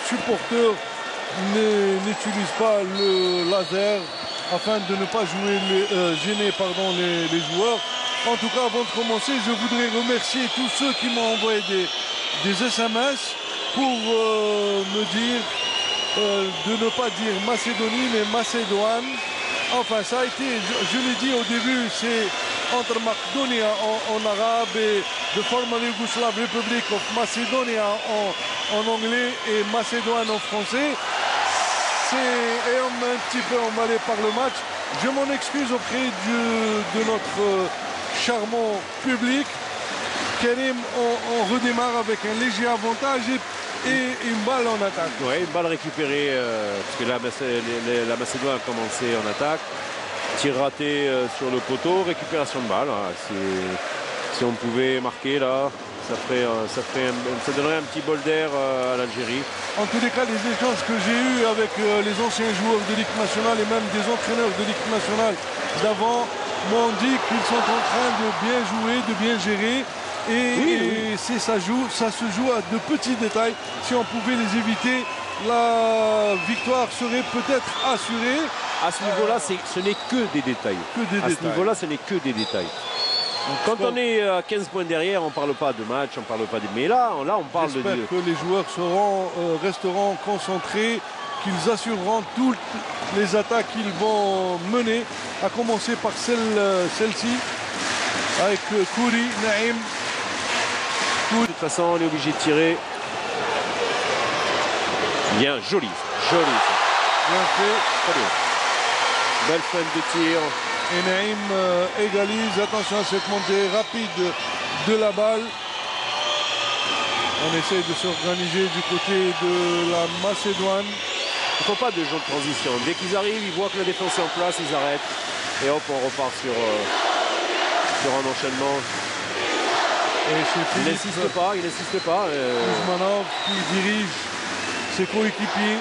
supporters n'utilisent pas le laser afin de ne pas gêner les joueurs. En tout cas, avant de commencer, je voudrais remercier tous ceux qui m'ont envoyé des SMS pour me dire de ne pas dire Macédonie mais Macédoine. Enfin, ça a été, je l'ai dit au début, c'est entre Macedonia en arabe et the former Yugoslav Republic of Macedonia en anglais et Macédoine en français. Et on m'a un petit peu emballé par le match. Je m'en excuse auprès de notre charmant public. Karim, on redémarre avec un léger avantage et une balle en attaque. Oui, une balle récupérée, parce que la Macédoine a commencé en attaque. Tir raté sur le poteau, récupération de balle. Voilà. Si on pouvait marquer là, ça donnerait un petit bol d'air à l'Algérie. En tous les cas, les échanges que j'ai eus avec les anciens joueurs de l'équipe nationale et même des entraîneurs de l'équipe nationale d'avant m'ont dit qu'ils sont en train de bien jouer, de bien gérer. Et ça se joue à de petits détails. Si on pouvait les éviter, la victoire serait peut-être assurée. À ce niveau-là, ce n'est que des détails. Ce niveau-là, ce n'est que des détails. Quand on est à 15 points derrière, on ne parle pas de match, on ne parle pas de... Mais là on parle de... J'espère que les joueurs resteront concentrés, qu'ils assureront toutes les attaques qu'ils vont mener, à commencer par celle-ci, avec Kouri, Naïm. De toute façon, on est obligé de tirer. Bien, joli. Bien fait. Très bien. Belle fin de tir. Et Naïm égalise. Attention à cette montée rapide de la balle. On essaie de s'organiser du côté de la Macédoine. Il ne faut pas de jeu de transition. Dès qu'ils arrivent, ils voient que la défense est en place, ils arrêtent. Et hop, on repart sur un enchaînement. Il n'insiste pas. Ousmanov qui dirige ses coéquipiers.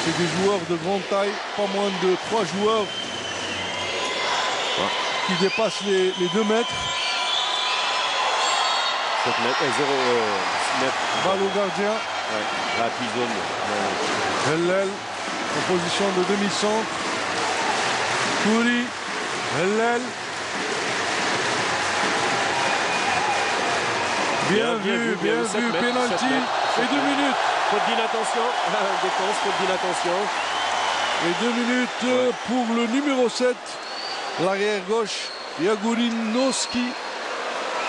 C'est des joueurs de grande taille, pas moins de 3 joueurs qui dépassent les 2 mètres. 7 mètres, 0 mètres. Balle au gardien. Ouais, la zone. Hellel en position de demi-centre. Kouri, Hellel. Bien vu, penalty et 2 minutes. Faute d'inattention, défense, faute d'inattention. Et 2 minutes pour le numéro 7, l'arrière gauche, Jagurinowski,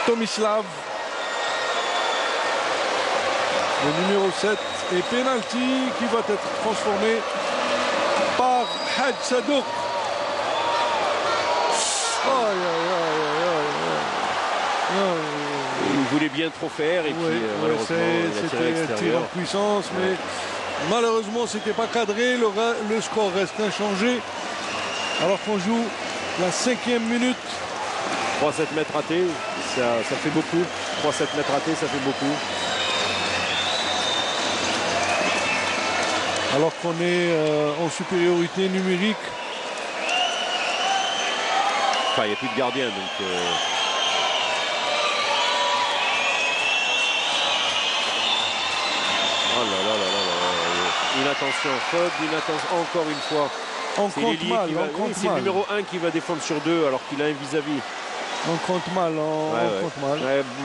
Tomislav. Le numéro 7 et penalty qui va être transformé par Hadj Sadouk. Il voulait bien trop faire et puis malheureusement c'était un tir en puissance, mais malheureusement c'était pas cadré. Le score reste inchangé alors qu'on joue la 5e minute. 3-7 mètres ratés, ça fait beaucoup. 3-7 mètres ratés, ça fait beaucoup. Alors qu'on est en supériorité numérique. Enfin, il n'y a plus de gardien donc. Oh là là. Inattention, faute d'inattention, encore une fois. On compte mal. C'est le numéro 1 qui va défendre sur 2 alors qu'il a un vis-à-vis. On compte mal.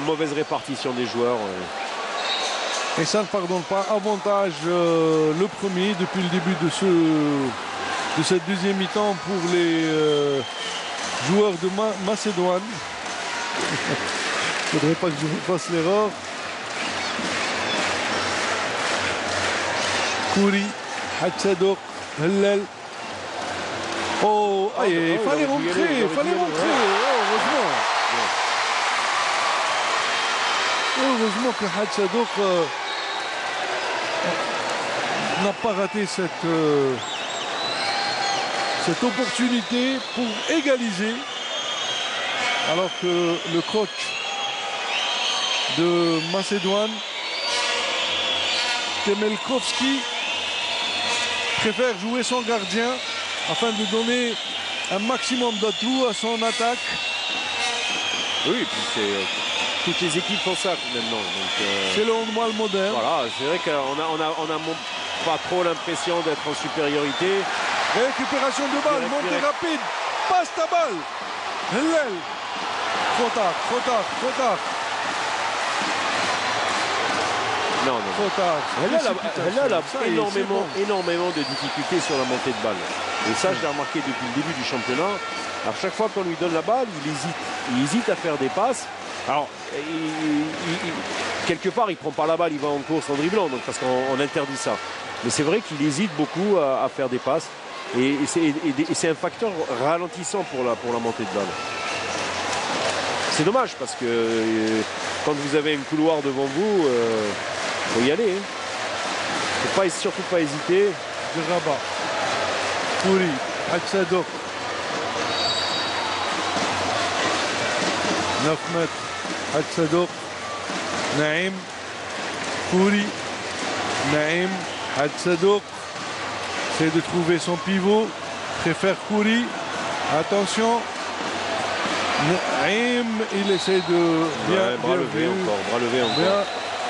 Mauvaise répartition des joueurs. Et ça ne pardonne pas. Avantage le premier depuis le début de cette deuxième mi-temps pour les joueurs de Macédoine. Il ne faudrait pas que je fasse l'erreur. Kouri, Hatsadouk, Hellel. Oh, il fallait rentrer. Heureusement. Heureusement que Hatsadouk n'a pas raté cette opportunité pour égaliser, alors que le coach de Macédoine, Temelkovski, préfère jouer son gardien afin de donner un maximum d'atouts à son attaque. Oui, puis toutes les équipes font ça maintenant. C'est le handball moderne. Voilà, c'est vrai qu'on a pas trop l'impression d'être en supériorité. Récupération de balle, montée rapide, passe ta balle. Hellel. Trop tard. Non. Trop tard. Elle a énormément de difficultés sur la montée de balle. Et ça, je l'ai remarqué depuis le début du championnat. À chaque fois qu'on lui donne la balle, il hésite à faire des passes. Alors, quelque part, il ne prend pas la balle, il va en course en dribblant, donc, parce qu'on interdit ça. Mais c'est vrai qu'il hésite beaucoup à faire des passes. Et c'est un facteur ralentissant pour la montée de balle. C'est dommage, parce que quand vous avez un couloir devant vous, il faut y aller. Faut surtout pas hésiter. De Rabat. Kouri, Hatsadouk. 9 mètres. Hatsadouk. Naïm. Kouri. Naïm. Hatsadouk. Essaie de trouver son pivot. Préfère Kouri. Attention. Naïm, il essaie de bras levé encore.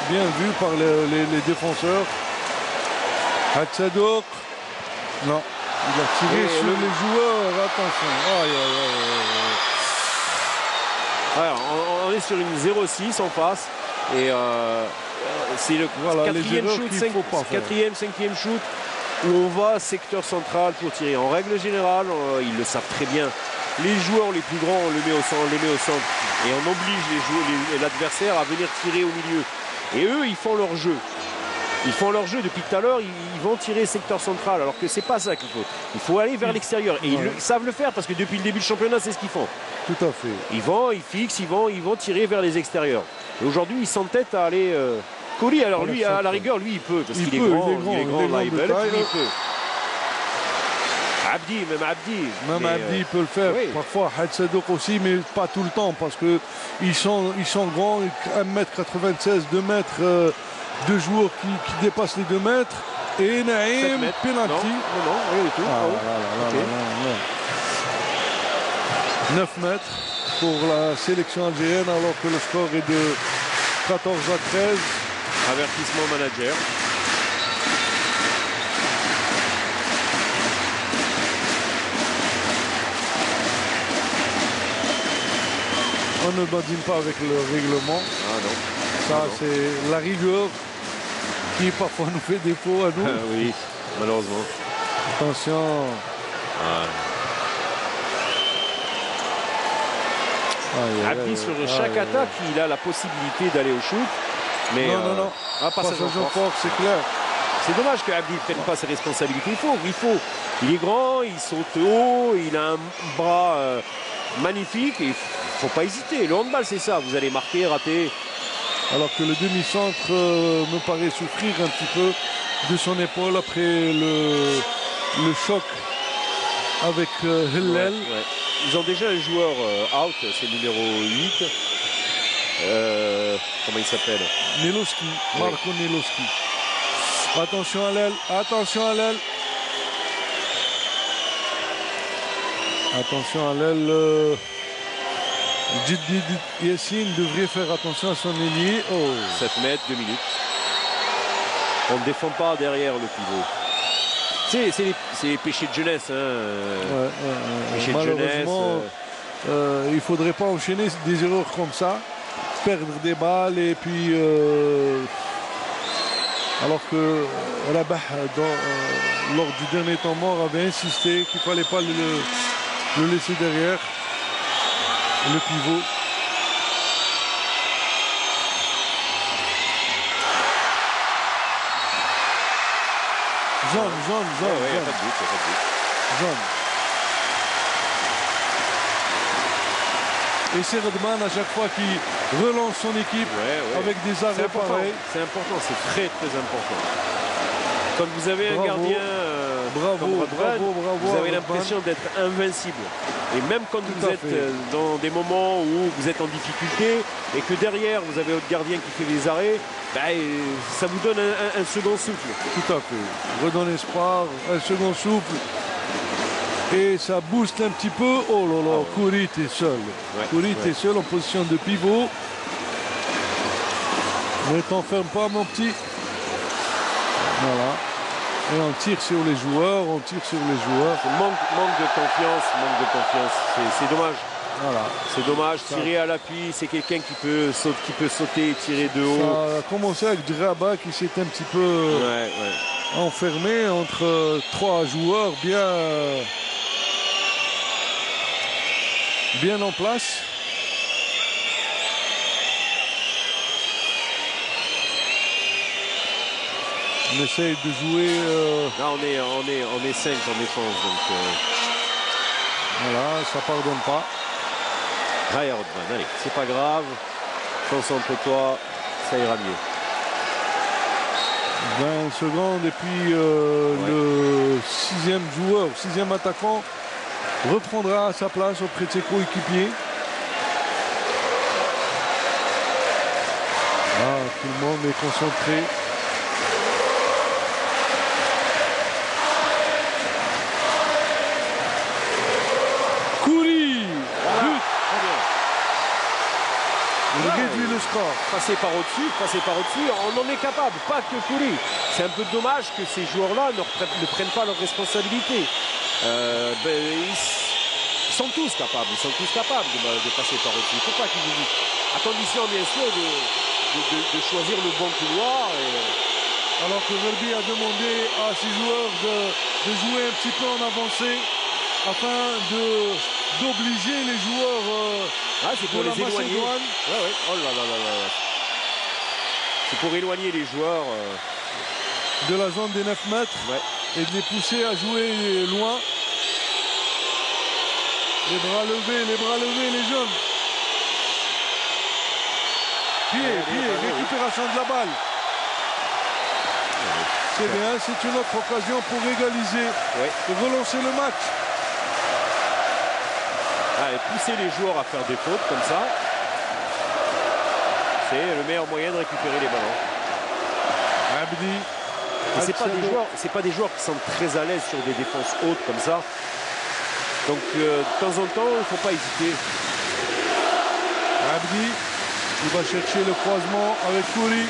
Bien vu par les défenseurs. Hatsadouk. Non, il a tiré sur les joueurs. Attention. Alors, on est sur une 0-6 en face. Et c'est le quatrième, cinquième shoot où on va secteur central pour tirer. En règle générale, ils le savent très bien. Les joueurs les plus grands, on les met au centre. Et on oblige l'adversaire à venir tirer au milieu. Et eux, ils font leur jeu. Depuis tout à l'heure, ils vont tirer secteur central, alors que c'est pas ça qu'il faut. Il faut aller vers l'extérieur. Et ils savent le faire, parce que depuis le début du championnat, c'est ce qu'ils font. Tout à fait. Ils fixent, ils vont tirer vers les extérieurs. Et aujourd'hui, ils s'entêtent à aller... Kouri, alors lui, à la rigueur, lui, il peut, parce qu'il est grand, là, il peut. Même Abdi peut le faire. Oui. Parfois Hatsadouk aussi, mais pas tout le temps, parce qu'ils sont grands, 1m96, 2 mètres, deux joueurs qui dépassent les 2 mètres. Et Naïm, penalty. Non, rien du tout. 9 mètres pour la sélection algérienne, alors que le score est de 14 à 13. Avertissement manager. On ne badine pas avec le règlement. Ça, c'est la rigueur qui parfois nous fait défaut à nous. Oui, malheureusement. Attention. Abdi, sur chaque attaque, il a la possibilité d'aller au shoot. Mais non. Passage en force, c'est clair. C'est dommage qu'Abdi ne prenne pas ses responsabilités. Il est grand, il saute haut, il a un bras magnifique. Et il ne faut pas hésiter. Le handball, c'est ça. Vous allez marquer, rater. Alors que le demi-centre me paraît souffrir un petit peu de son épaule après le choc avec Hellel. Ouais. Ils ont déjà un joueur out, c'est le numéro 8. Comment il s'appelle? Neloski, Marco Neloski. Attention à l'aile, attention à l'aile. Attention à l'aile. Djidid Yassine devrait faire attention à son ailier. 7 mètres, 2 minutes. On ne défend pas derrière le pivot. C'est les péchés de jeunesse. Péchés de jeunesse. il ne faudrait pas enchaîner des erreurs comme ça, perdre des balles et puis alors que Rabah lors du dernier temps mort avait insisté qu'il ne fallait pas le laisser derrière le pivot. Zone. Et c'est Redman à chaque fois qui relance son équipe avec des arrêts pareils. C'est important, c'est très important. Quand vous avez un gardien comme Redman, vous avez l'impression d'être invincible. Et même quand vous êtes dans des moments où vous êtes en difficulté et que derrière vous avez votre gardien qui fait des arrêts, ça vous donne un second souffle. Tout à fait. Redonne espoir, un second souffle. Et ça booste un petit peu. Oh là là, Khoury est seul. Khoury est seul en position de pivot. Ne t'enferme pas, mon petit. Voilà. Et on tire sur les joueurs, Manque de confiance, c'est dommage. Voilà. C'est dommage, tirer à l'appui, c'est quelqu'un qui peut sauter et tirer de haut. Ça a commencé avec Draba qui s'est un petit peu enfermé entre trois joueurs bien en place. On essaye de jouer. Là, on est 5 en défense, donc voilà, ça pardonne pas. Allez, c'est pas grave. Concentre-toi, ça ira mieux. 20 secondes et puis le sixième attaquant reprendra sa place auprès de ses coéquipiers. Tout le monde est concentré. Khoury, but. Il réduit le score. Passer par au-dessus, on en est capable, pas que Khoury. C'est un peu dommage que ces joueurs-là ne prennent pas leurs responsabilités. Ils sont tous capables de passer par au-dessus. Il ne faut pas qu'ils hésitent. À condition, bien sûr, de choisir le bon couloir. Alors que Verbi a demandé à ses joueurs de jouer un petit peu en avancée afin d'obliger les joueurs c'est pour les éloigner. Oh là là. C'est pour éloigner les joueurs de la zone des 9 mètres et de les pousser à jouer loin. Les bras levés, les jeunes. Pied, récupération de la balle. C'est bien, c'est une autre occasion pour égaliser et relancer le match. Pousser les joueurs à faire des fautes comme ça, c'est le meilleur moyen de récupérer les ballons. Abdi. C'est pas des joueurs qui sont très à l'aise sur des défenses hautes comme ça. Donc de temps en temps, il ne faut pas hésiter. Abdi, il va chercher le croisement avec Khoury.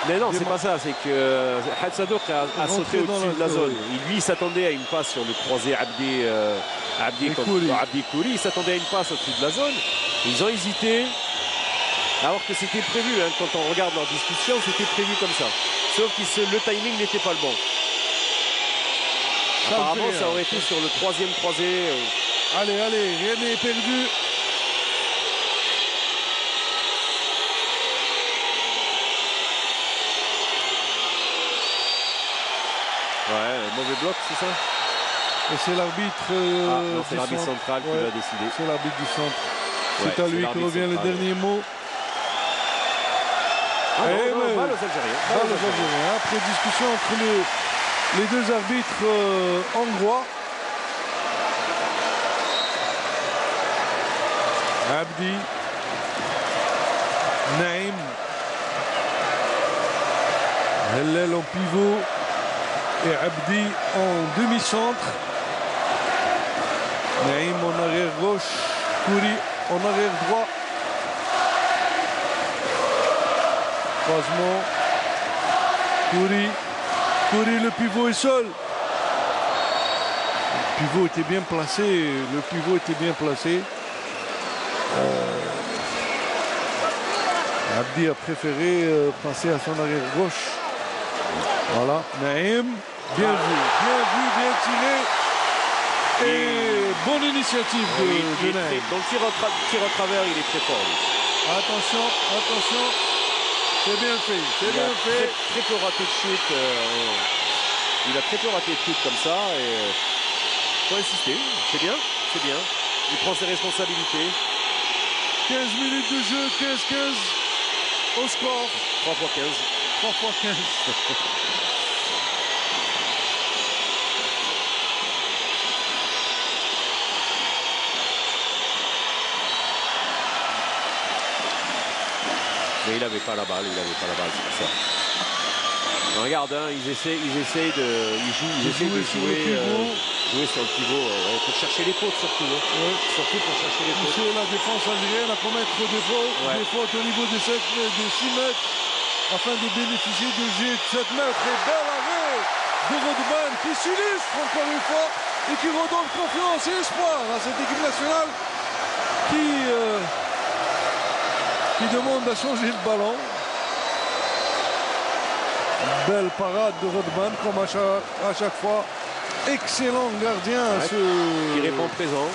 Mais non, c'est pas ça, c'est que Hadsadouk a sauté au-dessus de la zone. Il s'attendait à une passe sur le croisé Abdi Khoury. Il s'attendait à une passe au-dessus de la zone. Ils ont hésité, alors que c'était prévu. Quand on regarde leur discussion, c'était prévu comme ça. Sauf que le timing n'était pas le bon. Apparemment, ça aurait été sur le troisième croisé. Allez, rien n'est perdu. Mauvais bloc, c'est ça? Et c'est l'arbitre c'est l'arbitre central qui va décider. C'est l'arbitre du centre. C'est à lui que revient le dernier mot. Balle aux Algériens. Après discussion entre les deux arbitres hongrois. Abdi, Naïm, Hellel en pivot et Abdi en demi-centre. Naïm en arrière gauche, Khoury en arrière droit. Croisement, Khoury, Kouri, le pivot est seul. Le pivot était bien placé. Le pivot était bien placé. Abdi a préféré passer à son arrière gauche. Voilà. Naïm, bien vu, bien tiré. Et bonne initiative de Naïm. Donc tir à travers, il est très fort. Lui. Attention, attention. C'est bien fait, c'est bien fait. Très peu raté de chute. Il a très peu raté de chute comme ça. Et faut insister. C'est bien, c'est bien. Il prend ses responsabilités. 15 minutes de jeu, 15-15. Au score. 3 x 15. 3 x 15. Mais il n'avait pas la balle, c'est pour ça. Regarde, hein, ils essayent de jouer sur le pivot pour chercher les fautes surtout. Hein. Ouais. Surtout pour chercher les fautes. Pousser la défense algérienne à commettre des fautes au niveau de 6 mètres afin de bénéficier de jets de 7 mètres. Et bel arrêt de Rodman qui s'illustre encore une fois et qui redonne confiance et espoir à cette équipe nationale qui demande à changer le ballon. Belle parade de Rodman comme à chaque fois. Excellent gardien. Qui répond présent.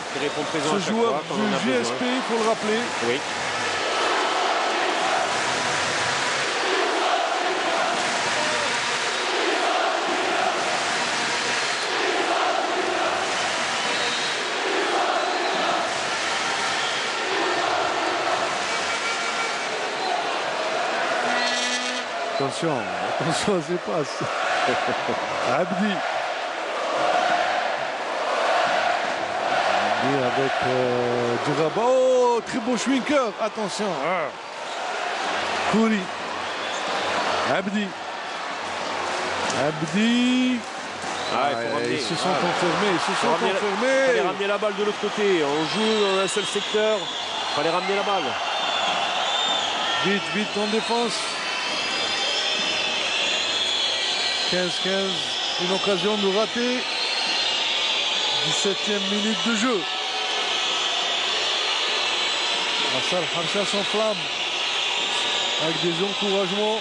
Ce joueur du GSP, il faut le rappeler. Oui. Attention à ses passes. Abdi. Avec Djouraba. Oh, très beau Schwinker. Attention. Kouri. Abdi. Ils se sont enfermés. Il fallait ramener la balle de l'autre côté. On joue dans un seul secteur. Il fallait ramener la balle. Vite en défense. 15-15. Une occasion de rater. 17e minute de jeu. Assal Hamcha s'enflamme avec des encouragements.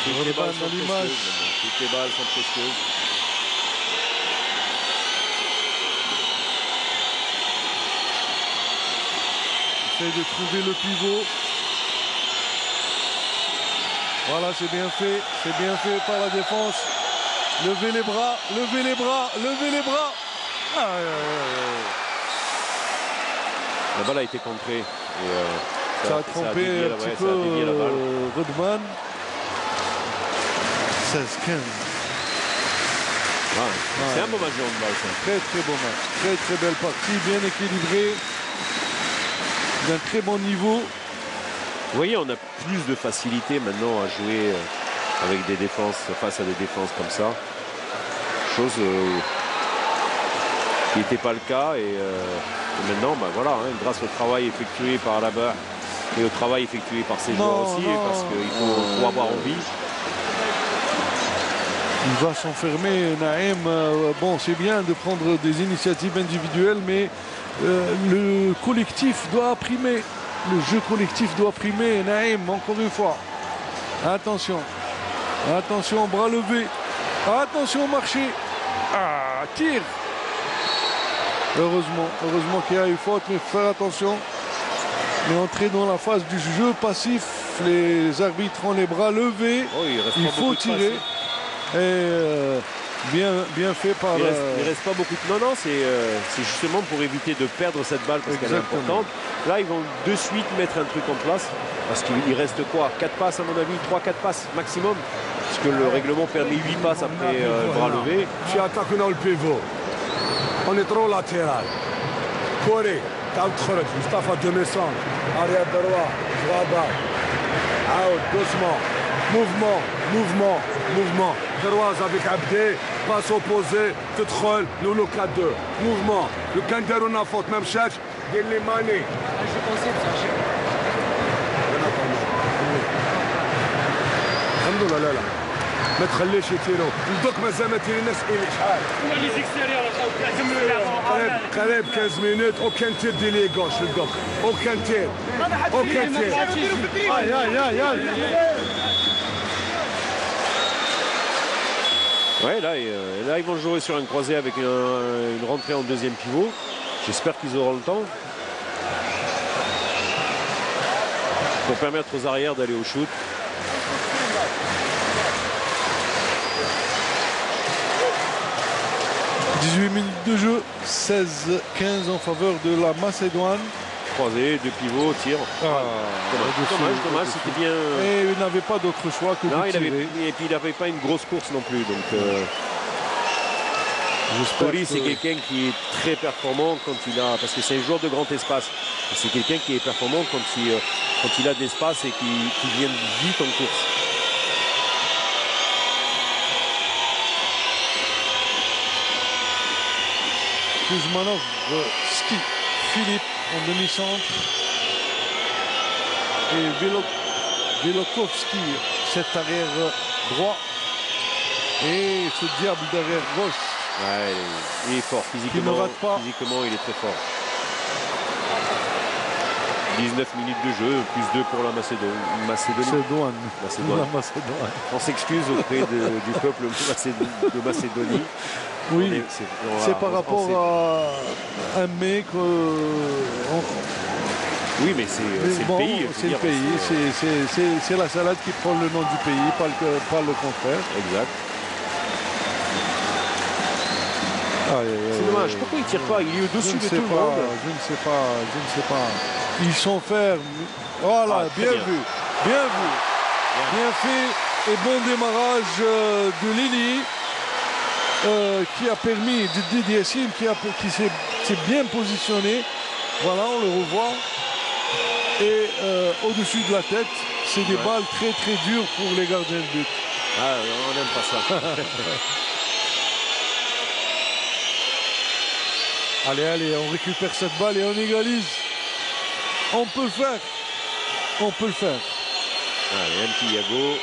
Toutes les balles sont précieuses. Essaye de trouver le pivot. Voilà, c'est bien fait par la défense. Levez les bras. La balle a été contrée. Ça a trompé un petit peu Rodman. 16-15. C'est un beau match de handball, ça. Très beau match. Très belle partie, bien équilibrée. D'un très bon niveau. Vous voyez, on a plus de facilité maintenant à jouer avec des défenses, face à des défenses comme ça. Chose qui n'était pas le cas. Et maintenant, voilà, hein, grâce au travail effectué par Laber et au travail effectué par ces joueurs aussi, parce qu'il faut avoir envie. Il va s'enfermer, Naïm. Bon, c'est bien de prendre des initiatives individuelles, mais le collectif doit primer. Le jeu collectif doit primer. Naïm, encore une fois. Attention, bras levés. Attention, marché. Tir. Heureusement qu'il y a eu faute, mais il faut faire attention. Mais entrer dans la phase du jeu passif, les arbitres ont les bras levés. Il faut tirer. Et bien fait par... Il reste pas beaucoup de... Non, c'est justement pour éviter de perdre cette balle parce qu'elle est importante. Là, ils vont de suite mettre un truc en place. Parce qu'il reste quoi? 4 passes à mon avis, 3-4 passes maximum. Parce que le règlement permet 8 passes après bras levé. Tu attaques dans le pivot. On est trop latéral. Kouri, t'as Mustafa Demesan. Arrière droit, Djouraba. Out, doucement. Mouvement. Terroise avec Abdi. Passe opposée. Tedkhol. Loulou 4-2. Mouvement. Le Kandarou n'a faute. Même cherche. Il est mané. الحمد لله لا ما تخليش يتيروا دوك مازال ما تيريناش شحال قريب 15 مينوت اوكان تير دي لي غوش لدوك اوكان تير Ouais, là, ils vont jouer sur un croisé avec une rentrée en deuxième pivot. J'espère qu'ils auront le temps pour permettre aux arrières d'aller au shoot. « 18 minutes de jeu, 16-15 en faveur de la Macédoine. » Croisé, deux pivots, tir. Dommage, c'était bien. Et il n'avait pas d'autre choix que de tirer. Et puis il n'avait pas une grosse course non plus. Donc, Cory, c'est quelqu'un qui est très performant quand il a. Parce que c'est un joueur de grand espace. C'est quelqu'un qui est performant quand il a de l'espace et qui vient vite en course. Kuzmanov, Ski, Philippe en demi-centre. Et Velokovski, cet arrière droit. Et ce diable derrière gauche. Ouais, il est fort physiquement. Il ne rate pas. Physiquement, il est très fort. 19 minutes de jeu, plus 2 pour la Macédoine. La Macédoine. On s'excuse auprès du peuple de Macédonie. Oui, c'est par rapport à un mec. Oui, mais c'est le pays. C'est le pays. C'est la salade qui prend le nom du pays, pas le contraire. Exact. C'est dommage. Pourquoi il ne tire pas? Il est au-dessus de tout le monde. Je ne sais pas. Ils sont fermes. Voilà, bien vu. Bien fait. Et bon démarrage de Lili. Qui a permis de Didier Sim qui s'est bien positionné. Voilà, on le revoit. Et au-dessus de la tête, c'est des balles très très dures pour les gardiens de but. Ah, on n'aime pas ça. Allez, on récupère cette balle et on égalise. On peut le faire. Allez, un petit Yago.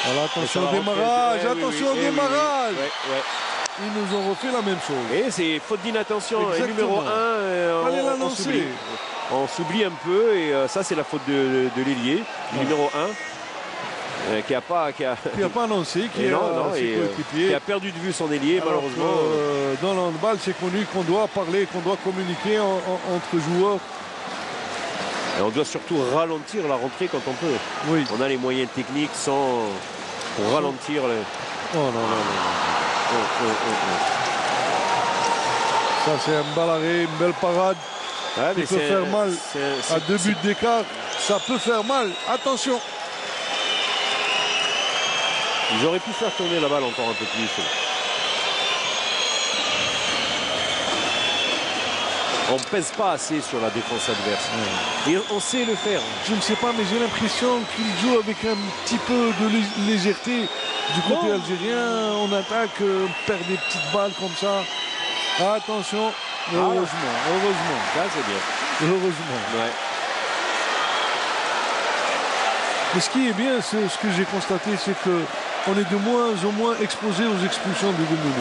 Voilà, attention au démarrage, au démarrage. Ouais. Ils nous ont refait la même chose. Et c'est faute d'inattention. Et numéro 1, Fallait l'annoncer. On s'oublie un peu et ça c'est la faute de l'ailier, numéro 1. Qui n'a pas annoncé, qui a perdu de vue son ailier, malheureusement. Dans le handball, c'est connu qu'on doit parler, qu'on doit communiquer entre joueurs. Et on doit surtout ralentir la rentrée quand on peut. Oui. On a les moyens techniques pour ralentir les... Oh non. Ça c'est un bel arrêt, une belle parade. Ouais, qui peut faire mal. À 2 buts d'écart, ça peut faire mal. Attention. Ils auraient pu faire tourner la balle encore un peu plus. On ne pèse pas assez sur la défense adverse. Et on sait le faire. Je ne sais pas, mais j'ai l'impression qu'il joue avec un petit peu de légèreté. Du côté algérien, on attaque, on perd des petites balles comme ça. Attention, heureusement. Ça, c'est bien. Heureusement. Ouais. Mais ce qui est bien, ce que j'ai constaté, c'est qu'on est de moins en moins exposé aux expulsions de 2 minutes.